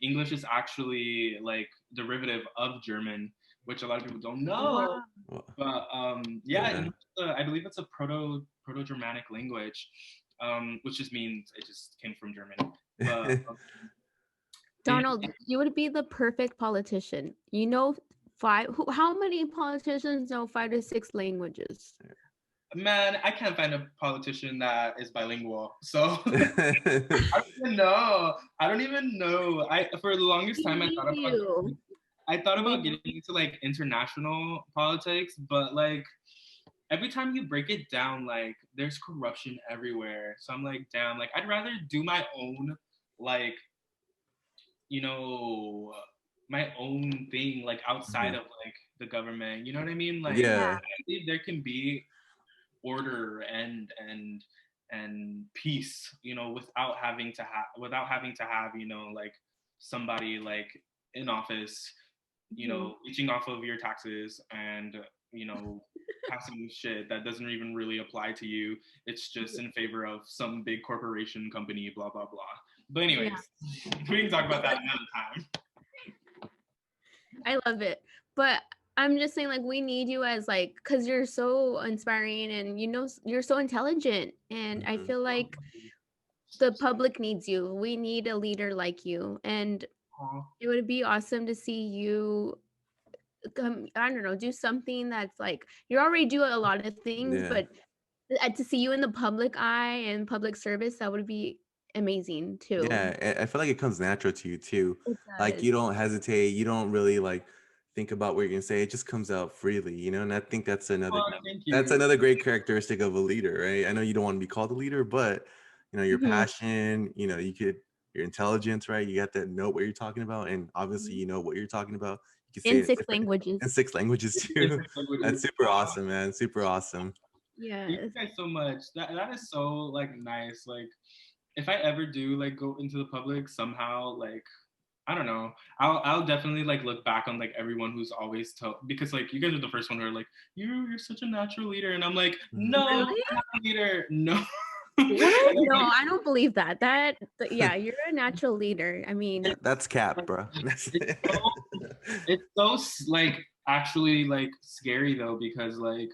Speaker 3: English is actually like derivative of German, which a lot of people don't know.
Speaker 2: Wow.
Speaker 3: But yeah, I believe it's a Proto-Germanic language, which just means it just came from German. But
Speaker 2: Donald, you would be the perfect politician. You know how many politicians know 5 to 6 languages?
Speaker 3: Man, I can't find a politician that is bilingual. So I don't even know. I don't even know. I for the longest time
Speaker 2: We need you.
Speaker 3: I thought
Speaker 2: We
Speaker 3: about getting into like international politics, but like every time you break it down, like there's corruption everywhere. So I'm like, damn, like I'd rather do my own, like, you know, my own thing, like outside
Speaker 1: Mhm.
Speaker 3: of like the government. You know what I mean? Like
Speaker 2: Yeah.
Speaker 1: Yeah.
Speaker 3: I believe there can be order and peace, you know, without having to have, you know, like somebody like in office, you know, leeching off of your taxes and, you know, passing shit that doesn't even really apply to you. It's just in favor of some big corporation company, blah blah blah. But anyways, we can talk about that another time.
Speaker 2: I love it. But I'm just saying, like, we need you as like, because you're so inspiring and you're so intelligent. And I
Speaker 1: Mhm.
Speaker 2: feel like the public needs you. We need a leader like you. And it would be awesome to see you I don't know, do something that's like you already do a lot of things,
Speaker 1: Yeah.
Speaker 2: but to see you in the public eye and public service, that would be amazing too.
Speaker 1: Yeah, I feel like it comes natural to you too.
Speaker 2: It
Speaker 1: Like
Speaker 2: does.
Speaker 1: you don't hesitate, you don't really like think about what you're gonna say. It just comes out freely, you know. And I think
Speaker 3: Oh, thank
Speaker 1: that's
Speaker 3: you.
Speaker 1: another great characteristic of a leader, right? I know you don't want to be called a leader, but you know your
Speaker 2: Mhm.
Speaker 1: passion, you know, your intelligence, right? You got to know what you're talking about, and obviously you know what you're talking about. You can say
Speaker 2: In
Speaker 1: it in
Speaker 2: 6
Speaker 1: different
Speaker 2: languages.
Speaker 1: in 6 languages
Speaker 3: It's
Speaker 1: too.
Speaker 3: like,
Speaker 1: That's super awesome, man. Super awesome.
Speaker 3: thank
Speaker 2: Yes.
Speaker 3: you guys so much. That is so like nice. Like if I ever do like go into the public somehow, like I don't know, I'll definitely like look back on like everyone who's always told, because like you guys are the first one who are like you're such a natural leader, and I'm like
Speaker 1: Mhm.
Speaker 3: no, I'm
Speaker 2: Really?
Speaker 3: not a leader, no.
Speaker 2: What?
Speaker 3: And I'm
Speaker 2: No,
Speaker 3: like,
Speaker 2: I don't believe that. Yeah, you're a natural leader. I mean,
Speaker 1: That's cap, bro.
Speaker 3: it's so it's so like actually like scary though, because like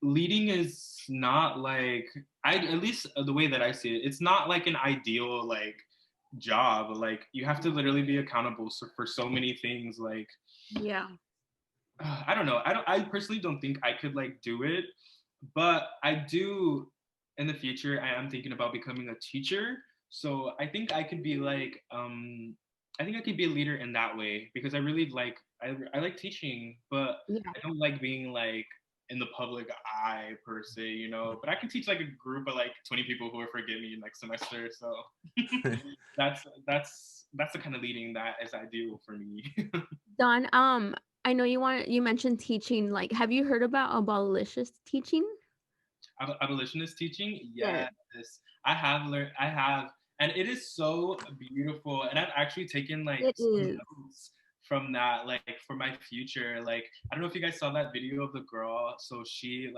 Speaker 3: leading is not like I at least the way that I see it, it's not like an ideal like job. Like you have to literally be accountable for so many things. Like
Speaker 2: yeah.
Speaker 3: I don't know. I personally don't think I could like do it, but I do in the future. I am thinking about becoming a teacher. So I think I could be like I think I could be a leader in that way, because I really like I like teaching, but
Speaker 2: Yeah.
Speaker 3: I don't like being like in the public eye per se, you know. But I can teach like a group of like 20 people who will forgive me next semester. So that's the kind of leading that is ideal for me.
Speaker 2: Don, I know you mentioned teaching. Like, have you heard about abolitionist teaching?
Speaker 3: Abolitionist teaching,
Speaker 2: Yes.
Speaker 3: yes, I have learned. I have, and it is so beautiful. And I've actually taken like
Speaker 2: It
Speaker 3: some
Speaker 2: is.
Speaker 3: notes from that, like for my future. Like I don't know if you guys saw that video of the girl. So she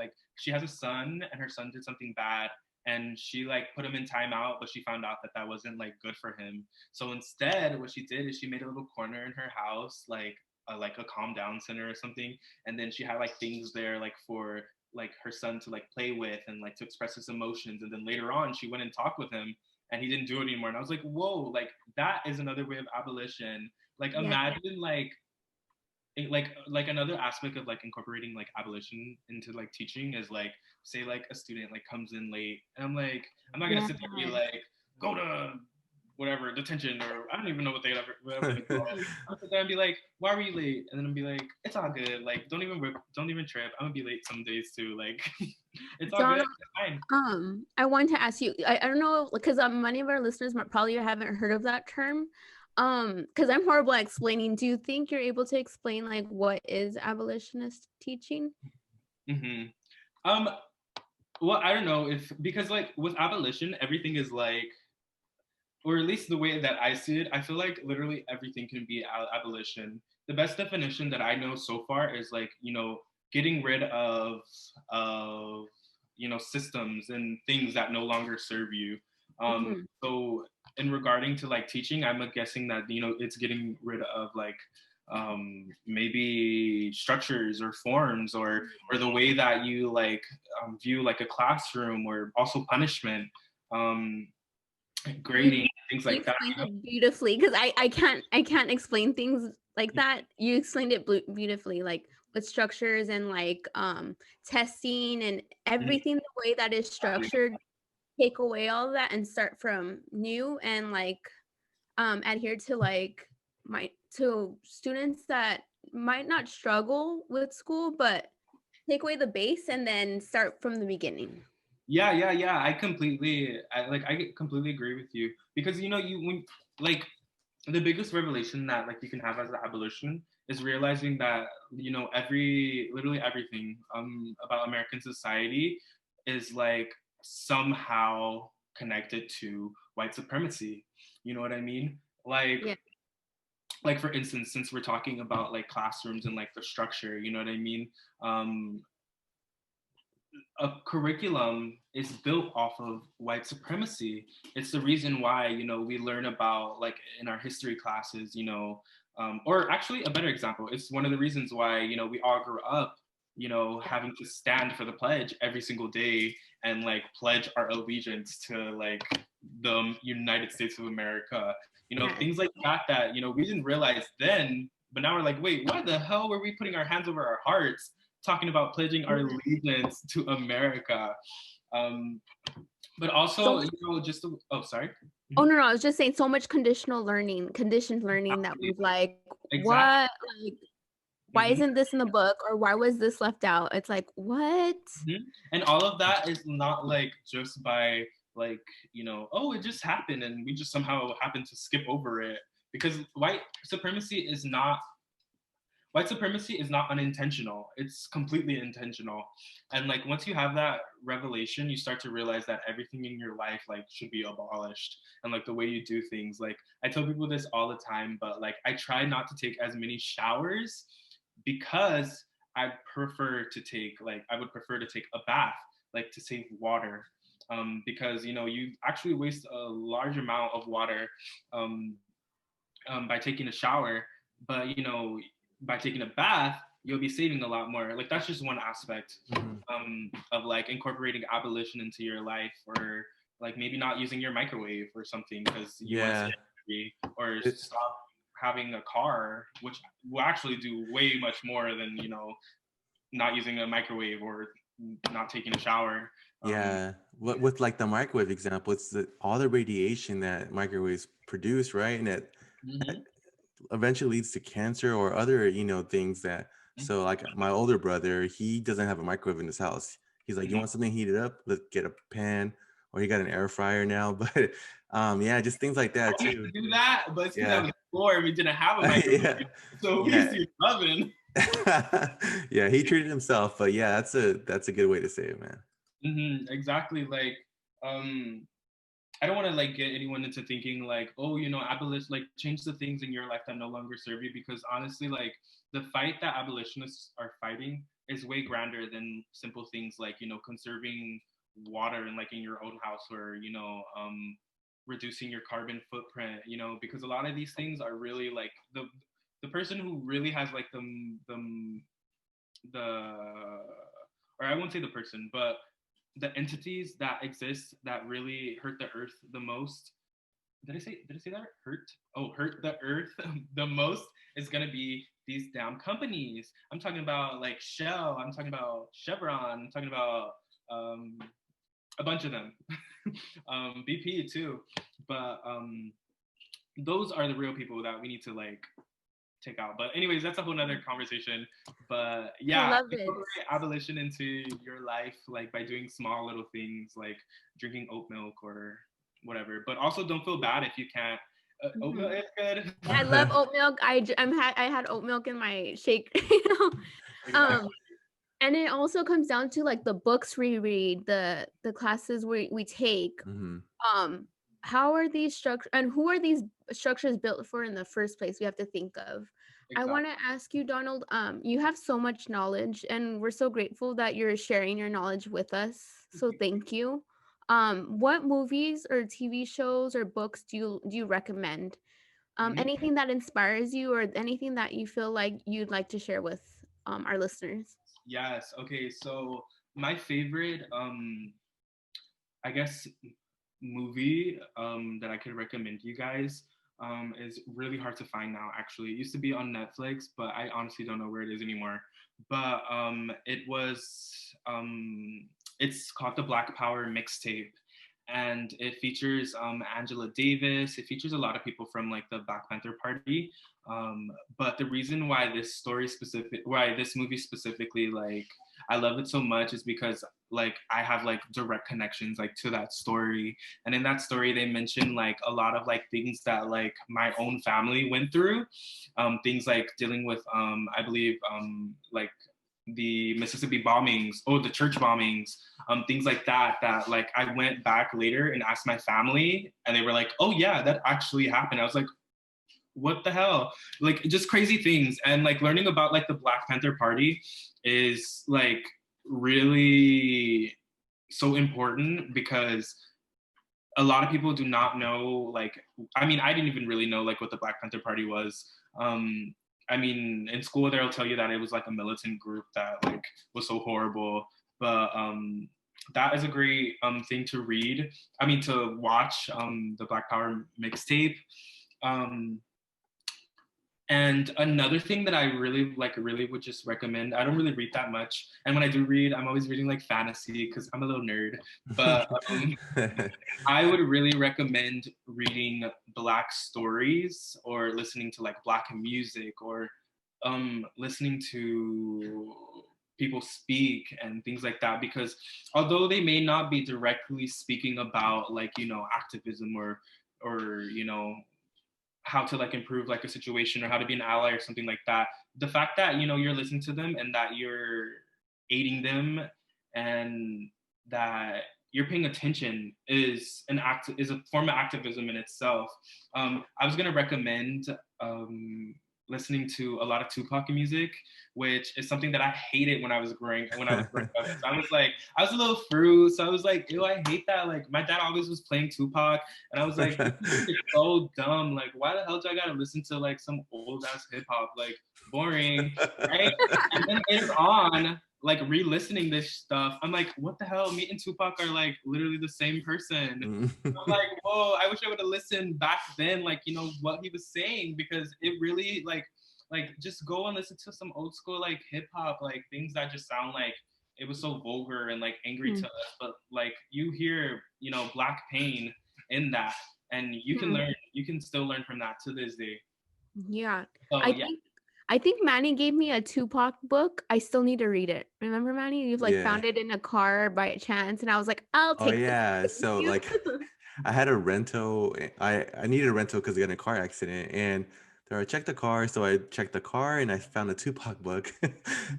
Speaker 3: has a son, and her son did something bad, and she like put him in timeout, but she found out that that wasn't like good for him. So instead, what she did is she made a little corner in her house, like a calm down center or something, and then she had like things there like for like her son to like play with and like to express his emotions. And then later on she went and talked with him, and he didn't do it anymore. And I was like, whoa, like that is another way of abolition. Like
Speaker 2: Yes.
Speaker 3: imagine like another aspect of like incorporating like abolition into like teaching is like, say like a student like comes in late, and I'm not gonna sit there and be like, go to whatever detention, or I don't even know what whatever they call it. I'll sit there and be like, why were you late? And then I'll be like, it's all good. Like don't even trip. I'm gonna be late some days too. Like it's all
Speaker 2: Don,
Speaker 3: good. It's fine.
Speaker 2: I wanted to ask you. I don't know because many of our listeners probably haven't heard of that term. Because I'm horrible at explaining. Do you think you're able to explain like what is abolitionist teaching?
Speaker 3: Mm-hmm. Well, I don't know if, because like with abolition, everything is like, or at least the way that I see it, I feel like literally everything can be abolition. The best definition that I know so far is like, you know, getting rid of you know, systems and things that no longer serve you. So in regarding to like teaching, I'm guessing that, you know, it's getting rid of like maybe structures or forms, or the way that you like view like a classroom, or also punishment, grading, things
Speaker 2: You
Speaker 3: like that.
Speaker 2: explained it beautifully because I can't explain things like that. You explained it beautifully. Like with structures and like testing and everything the way that is structured, take away all of that and start from new and like adhere to like to students that might not struggle with school, but take away the base and then start from the beginning.
Speaker 3: Yeah. I completely agree with you, because you know, when like the biggest revelation that like you can have as an abolition is realizing that, you know, literally everything about American society is like somehow connected to white supremacy. You know what I mean?
Speaker 2: Yeah.
Speaker 3: Like for instance, since we're talking about like classrooms and like the structure, you know what I mean? A curriculum is built off of white supremacy. It's the reason why, you know, we learn about, like in our history classes, you know, or actually a better example, it's one of the reasons why, you know, we all grew up, you know, having to stand for the pledge every single day and like pledge our allegiance to like the United States of America, you know, things like that, you know, we didn't realize then, but now we're like, wait, why the hell were we putting our hands over our hearts talking about pledging our allegiance to America? But also, you know, oh, sorry.
Speaker 2: Oh no, I was just saying so much conditioned learning that was like, what? Like, why isn't this in the book, or why was this left out? It's like, what?
Speaker 3: And all of that is not like just by like, you know, oh, it just happened and we just somehow happened to skip over it, because white supremacy is not unintentional. It's completely intentional. And like once you have that revelation, you start to realize that everything in your life like should be abolished, and like the way you do things. Like I tell people this all the time, but like I try not to take as many showers because I would prefer to take a bath, like to save water. Because you know, you actually waste a large amount of water by taking a shower, but you know, by taking a bath, you'll be saving a lot more. Like that's just one aspect of like incorporating abolition into your life, or like maybe not using your microwave or something because you want to stay free, or stop having a car, which will actually do way much more than, you know, not using a microwave or not taking a shower.
Speaker 1: With like the microwave example, it's all the radiation that microwaves produce, right? And that eventually leads to cancer or other, you know, things that. So like my older brother, he doesn't have a microwave in his house. He's like, you want something heated up? Let's get a pan, or he got an air fryer now. But yeah, just things like that too.
Speaker 3: We used to do that, but it's because I was poor and we didn't have a microwave, so we used to use oven.
Speaker 1: Yeah, he treated himself, but yeah, that's a good way to say it, man.
Speaker 3: Exactly. Like I don't want to like get anyone into thinking like, oh, you know, abolition, like change the things in your life that no longer serve you, because honestly, like the fight that abolitionists are fighting is way grander than simple things like, you know, conserving water and like in your own house, or, you know, reducing your carbon footprint, you know, because a lot of these things are really like the person who really has like the or I won't say the person, but the entities that exist that really hurt the earth the most. Did I say that? Hurt the earth the most is gonna be these damn companies. I'm talking about like Shell, I'm talking about Chevron, I'm talking about a bunch of them. BP too. But those are the real people that we need to like take out. But anyways, that's a whole nother conversation. But yeah, incorporate abolition into your life, like by doing small little things like drinking oat milk or whatever. But also don't feel bad if you can't. Oat milk is good.
Speaker 2: I love oat milk. I had oat milk in my shake. You know? And it also comes down to like the books we read, the classes we take. How are these structures, and who are these structures built for in the first place? We have to think of. I want to ask you, Donald, you have so much knowledge, and we're so grateful that you're sharing your knowledge with us. So thank you. What movies or TV shows or books do you recommend? Anything that inspires you, or anything that you feel like you'd like to share with our listeners?
Speaker 3: Yes. Okay. So my favorite, I guess, movie that I could recommend you guys is really hard to find now. Actually, it used to be on Netflix, but I honestly don't know where it is anymore. but it's called the Black Power mixtape, and it features Angela Davis. It features a lot of people from like the Black Panther Party. But the reason why why this movie specifically, like I love it so much, is because like I have like direct connections like to that story, and in that story they mention like a lot of like things that like my own family went through, things like dealing with I believe like the Mississippi bombings or the church bombings, things like that, that like I went back later and asked my family and they were like, oh yeah, that actually happened. I was like, what the hell? Like just crazy things. And like learning about like the Black Panther Party is like really so important because a lot of people do not know, like, I mean, I didn't even really know like what the Black Panther Party was. I mean, in school they'll tell you that it was like a militant group that like was so horrible, but that is a great thing to read. I mean, to watch the Black Power mixtape. Um, and another thing that I really would just recommend, I don't really read that much. And when I do read, I'm always reading like fantasy because I'm a little nerd. But I would really recommend reading Black stories or listening to like Black music or listening to people speak and things like that, because although they may not be directly speaking about like, you know, activism or you know, how to like improve like a situation or how to be an ally or something like that, the fact that, you know, you're listening to them and that you're aiding them and that you're paying attention is a form of activism in itself. I was gonna recommend listening to a lot of Tupac music, which is something that I hated when I was growing up. So I was a little fruit, so I was like, ew, I hate that. Like my dad always was playing Tupac, and I was like, this is so dumb. Like, why the hell do I gotta listen to like some old ass hip hop? Like, boring, right? And then later on, like re-listening this stuff, I'm like, what the hell? Me and Tupac are like literally the same person. I'm like, whoa, I wish I would have listened back then, like, you know, what he was saying, because it really like just go and listen to some old school like hip hop, like things that just sound like it was so vulgar and like angry to us, but like you hear, you know, Black pain in that, and you can still learn from that to this day.
Speaker 2: Yeah.
Speaker 3: So
Speaker 2: I think Manny gave me a Tupac book. I still need to read it. Remember, Manny? You've like
Speaker 1: Yeah.
Speaker 2: found it in a car by chance, and I was like, I'll
Speaker 1: Oh
Speaker 2: take this.
Speaker 1: yeah.
Speaker 2: Thank
Speaker 1: So
Speaker 2: you.
Speaker 1: like I had a rental. I needed a rental because I got in a car accident, and so I checked the car. So I checked the car, and I found a Tupac book. And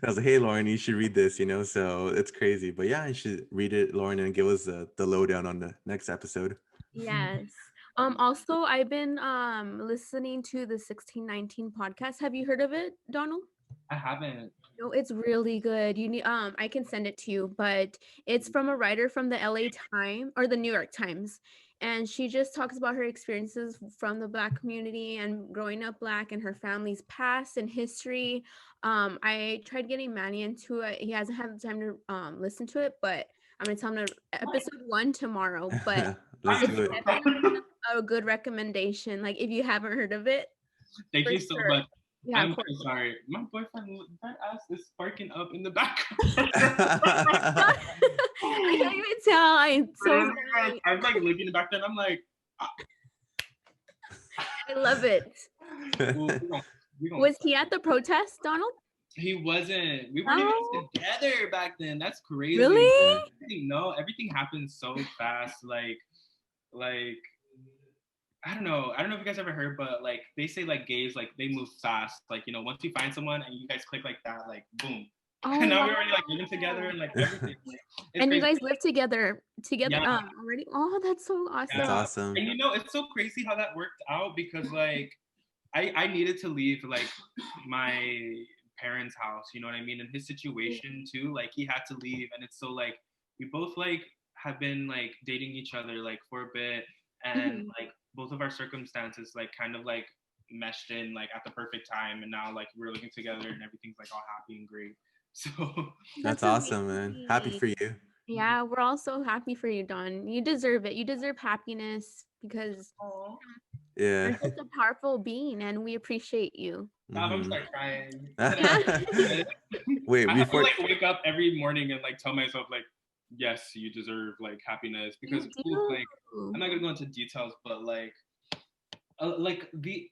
Speaker 1: I was like, "Hey, Lauren, you should read this." You know, so it's crazy, but yeah, you should read it, Lauren, and give us the lowdown on the next episode.
Speaker 2: Yes. Also, I've been listening to the 1619 podcast. Have you heard of it, Donald?
Speaker 3: I haven't.
Speaker 2: No, it's really good. You need I can send it to you, but it's from a writer from the LA Times or the New York Times. And she just talks about her experiences from the Black community and growing up Black and her family's past and history. I tried getting Manny into it. He hasn't had the time to listen to it, but I'm gonna tell him to episode 1 tomorrow. But
Speaker 1: Let's
Speaker 2: it's
Speaker 1: do it.
Speaker 2: definitely a good recommendation. Like if you haven't heard of it,
Speaker 3: Thank
Speaker 2: for
Speaker 3: you so
Speaker 2: sure.
Speaker 3: much.
Speaker 2: Yeah,
Speaker 3: I'm
Speaker 2: of course.
Speaker 3: so sorry. My boyfriend, that ass is sparking up in the background.
Speaker 2: I can't even tell. I'm so sorry.
Speaker 3: I'm like looking back there and I'm like,
Speaker 2: I love it.
Speaker 3: well, we gonna
Speaker 2: Was he at the protest, Donald?
Speaker 3: He wasn't. We weren't even together back then. That's crazy.
Speaker 2: Really?
Speaker 3: No, everything happened so fast. Like I don't know. I don't know if you guys ever heard, but like they say like gays like they move fast. Like, you know, once you find someone and you guys click like that, like boom.
Speaker 2: Oh,
Speaker 3: And now
Speaker 2: wow.
Speaker 3: we're already like living together and like everything. Like,
Speaker 2: And you
Speaker 3: crazy.
Speaker 2: guys live together
Speaker 3: Yeah.
Speaker 2: already? Oh, that's so awesome.
Speaker 1: That's awesome.
Speaker 3: And you know, it's so crazy how that worked out because like I needed to leave like my parents' house, you know what I mean? And his situation too, like he had to leave, and it's so like we both like have been like dating each other like for a bit, and like both of our circumstances like kind of like meshed in like at the perfect time, and now like we're living together and everything's like all happy and great. So
Speaker 1: That's awesome, man. Happy for you.
Speaker 2: Yeah, we're all so happy for you, Don. You deserve it. You deserve happiness because
Speaker 1: Yeah.
Speaker 2: you're such a powerful being and we appreciate you.
Speaker 3: Stop, I'm start crying.
Speaker 1: Wait,
Speaker 3: I have to
Speaker 1: before
Speaker 3: like wake up every morning and like tell myself like, yes, you deserve like happiness because like I'm not gonna go into details, but like the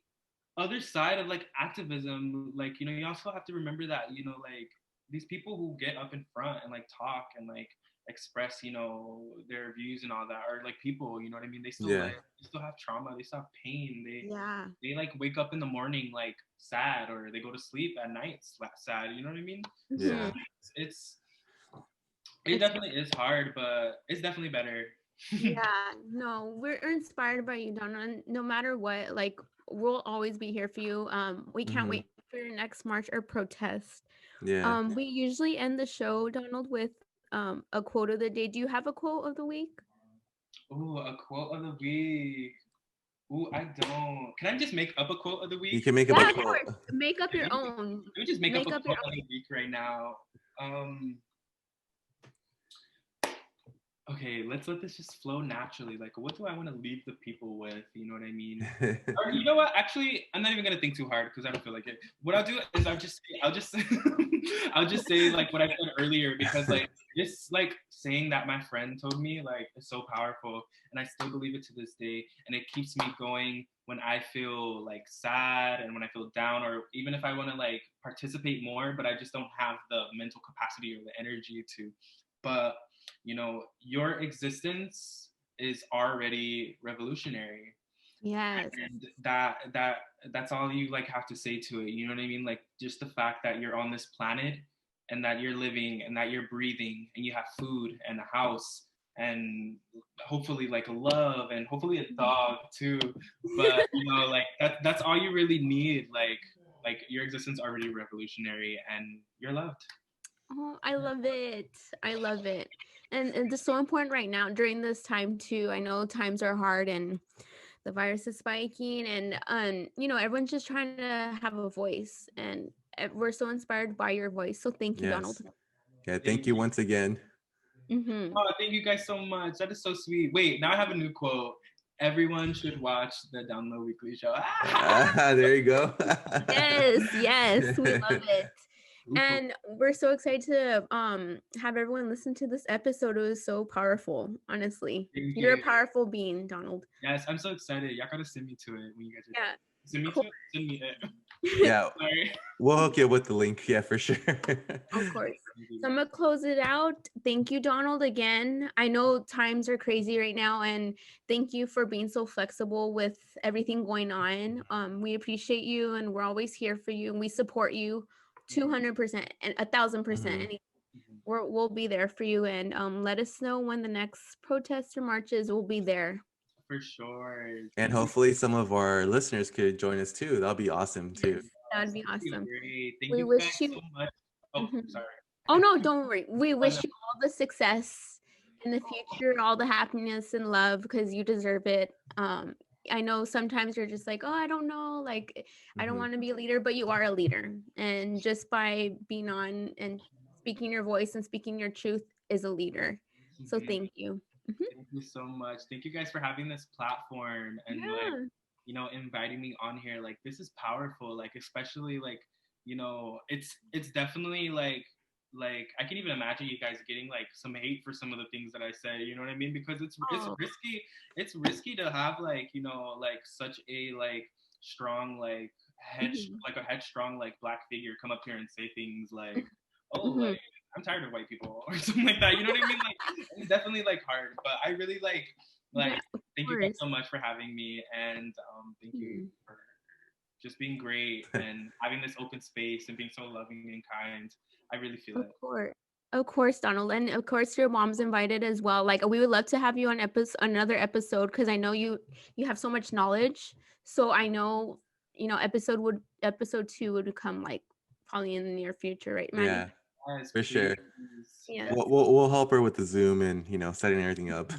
Speaker 3: other side of like activism, like you also have to remember that like these people who get up in front and like talk and like express their views and all that are like people, you know what I mean, they still
Speaker 1: yeah.
Speaker 3: they still have trauma, they still have pain,
Speaker 2: Yeah.
Speaker 3: they like wake up in the morning like sad, or they go to sleep at night sad, you know what I mean?
Speaker 1: Yeah.
Speaker 3: It's it definitely is hard, but it's definitely better.
Speaker 2: Yeah, no, we're inspired by you, Donna. No matter what, like we'll always be here for you. We can't wait for your next march or protest.
Speaker 1: Yeah.
Speaker 2: We usually end the show, Donald, with a quote of the day. Do you have a quote of the week?
Speaker 3: Ooh, a quote of the week. Ooh, I don't. Can I just make up a quote of the week?
Speaker 1: You can make up a
Speaker 2: Of
Speaker 1: quote.
Speaker 2: course. Make up your own.
Speaker 3: Let me just make up a
Speaker 2: up
Speaker 3: quote of the week right now. Okay, let's let this just flow naturally. Like, what do I want to leave the people with? You know what I mean? Or you know what? Actually, I'm not even gonna think too hard because I don't feel like it. What I'll do is I'll just I'll just say like what I said earlier, because like just like saying that my friend told me like is so powerful, and I still believe it to this day, and it keeps me going when I feel like sad and when I feel down, or even if I want to like participate more, but I just don't have the mental capacity or the energy to. But your existence is already revolutionary.
Speaker 2: Yes.
Speaker 3: And that's all you like have to say to it. You know what I mean? Like just the fact that you're on this planet and that you're living and that you're breathing and you have food and a house and hopefully like love and hopefully a dog too. But like that's all you really need. Like your existence already revolutionary and you're loved.
Speaker 2: Oh, I love it. I love it. And it's so important right now during this time too. I know times are hard and the virus is spiking, and everyone's just trying to have a voice, and we're so inspired by your voice. So thank you, Donald.
Speaker 1: Yes. Yeah, thank you once again.
Speaker 3: Oh, thank you guys so much. That is so sweet. Wait, now I have a new quote. Everyone should watch the DownLo weekly show.
Speaker 1: There you go.
Speaker 2: Yes, we love it. And we're so excited to have everyone listen to this episode. It was so powerful, honestly. You're a powerful being, Donald.
Speaker 3: Yes, I'm so excited. Y'all gotta send me to it when you guys are.
Speaker 2: Yeah.
Speaker 3: Send me to it. Send me it.
Speaker 1: Yeah. We'll hook you with the link. Yeah, for sure.
Speaker 2: Of course. So I'm gonna close it out. Thank you, Donald, again. I know times are crazy right now, and thank you for being so flexible with everything going on. We appreciate you, and we're always here for you, and we support you 200% and 1,000%. And we'll be there for you, and let us know when the next protests or marches will be there.
Speaker 3: For sure.
Speaker 1: And hopefully some of our listeners could join us too. That'll be awesome too.
Speaker 2: That'd be awesome.
Speaker 3: Great. Thank
Speaker 2: We
Speaker 3: you
Speaker 2: wish
Speaker 3: guys
Speaker 2: you
Speaker 3: so much. Oh, sorry.
Speaker 2: Oh no, don't worry. We wish you all the success in the future, all the happiness and love, because you deserve it. I know sometimes you're just like, oh, I don't know, like I don't want to be a leader, but you are a leader. And just by being on and speaking your voice and speaking your truth is a leader. So thank you.
Speaker 3: Thank you so much. Thank you guys for having this platform and like, inviting me on here. Like this is powerful. Like especially like, it's definitely like I can even imagine you guys getting like some hate for some of the things that I say, you know what I mean? Because it's risky. It's risky to have like, like such a like strong like like a headstrong like black figure come up here and say things like, oh, like I'm tired of white people or something like that. You know what I mean? Like it's definitely like hard, but I really like thank you guys so much for having me, and thank you for just being great and having this open space and being so loving and kind. I really feel it.
Speaker 2: Of course, Donald, and of course your mom's invited as well. Like we would love to have you on another episode, because I know you have so much knowledge. So I know episode 2 would come like probably in the near future, right, Manny?
Speaker 1: Yeah.
Speaker 3: Yes,
Speaker 1: for sure.
Speaker 2: Yeah.
Speaker 1: We'll help her with the Zoom and setting everything up.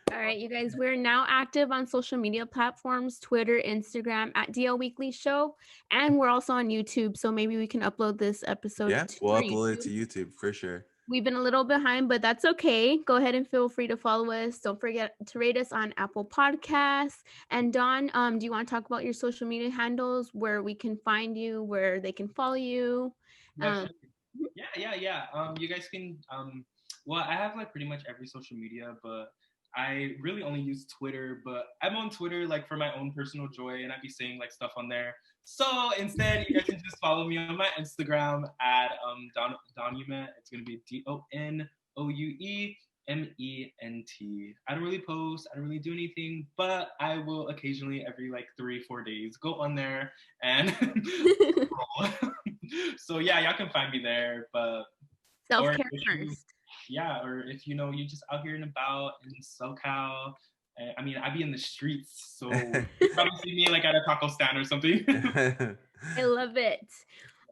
Speaker 2: All right, you guys, we're now active on social media platforms, Twitter, Instagram at DL Weekly Show, and we're also on YouTube. So maybe we can upload this episode.
Speaker 1: Yeah, we'll upload it to YouTube for sure.
Speaker 2: We've been a little behind, but that's okay. Go ahead and feel free to follow us. Don't forget to rate us on Apple Podcasts. And Dawn, do you want to talk about your social media handles, where we can find you, where they can follow you?
Speaker 3: Yeah, sure. Yeah. You guys can well, I have like pretty much every social media, but I really only use Twitter, but I'm on Twitter like for my own personal joy, and I'd be saying like stuff on there. So instead, you guys can just follow me on my Instagram at Donument. It's gonna be DONOUEMENT. I don't really post, I don't really do anything, but I will occasionally every like 3-4 days go on there and so yeah, y'all can find me there. But
Speaker 2: Self-care first.
Speaker 3: or if you know you're just out here and about in SoCal. I mean, I be in the streets, so you probably see me like at a taco stand or something.
Speaker 2: I love it.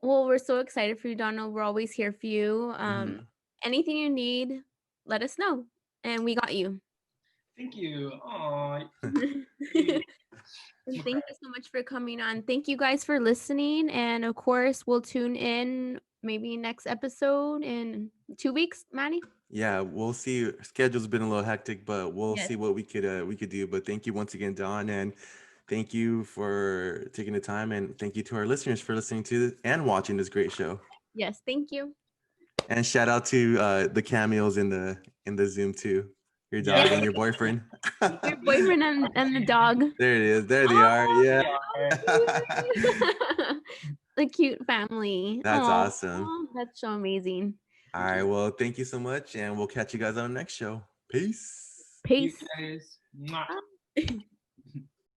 Speaker 2: Well, we're so excited for you, Donald. We're always here for you. Anything you need, let us know, and we got you.
Speaker 3: Thank you. Aww.
Speaker 2: And thank you so much for coming on. Thank you guys for listening. And of course, we'll tune in maybe next episode in 2 weeks, Manny.
Speaker 1: Yeah, we'll see. Schedule's been a little hectic, but we'll see what we could do. But thank you once again, Dawn, and thank you for taking the time, and thank you to our listeners for listening to and watching this great show.
Speaker 2: Yes, thank you.
Speaker 1: And shout out to the cameos in the Zoom too. Your dog and your boyfriend.
Speaker 2: Your boyfriend and the dog.
Speaker 1: There it is. There they are. Yeah.
Speaker 2: The cute family.
Speaker 1: That's awesome.
Speaker 2: That's so amazing.
Speaker 1: All right. Well, thank you so much, and we'll catch you guys on the next show. Peace.
Speaker 2: Peace.
Speaker 3: You guys. Mwah.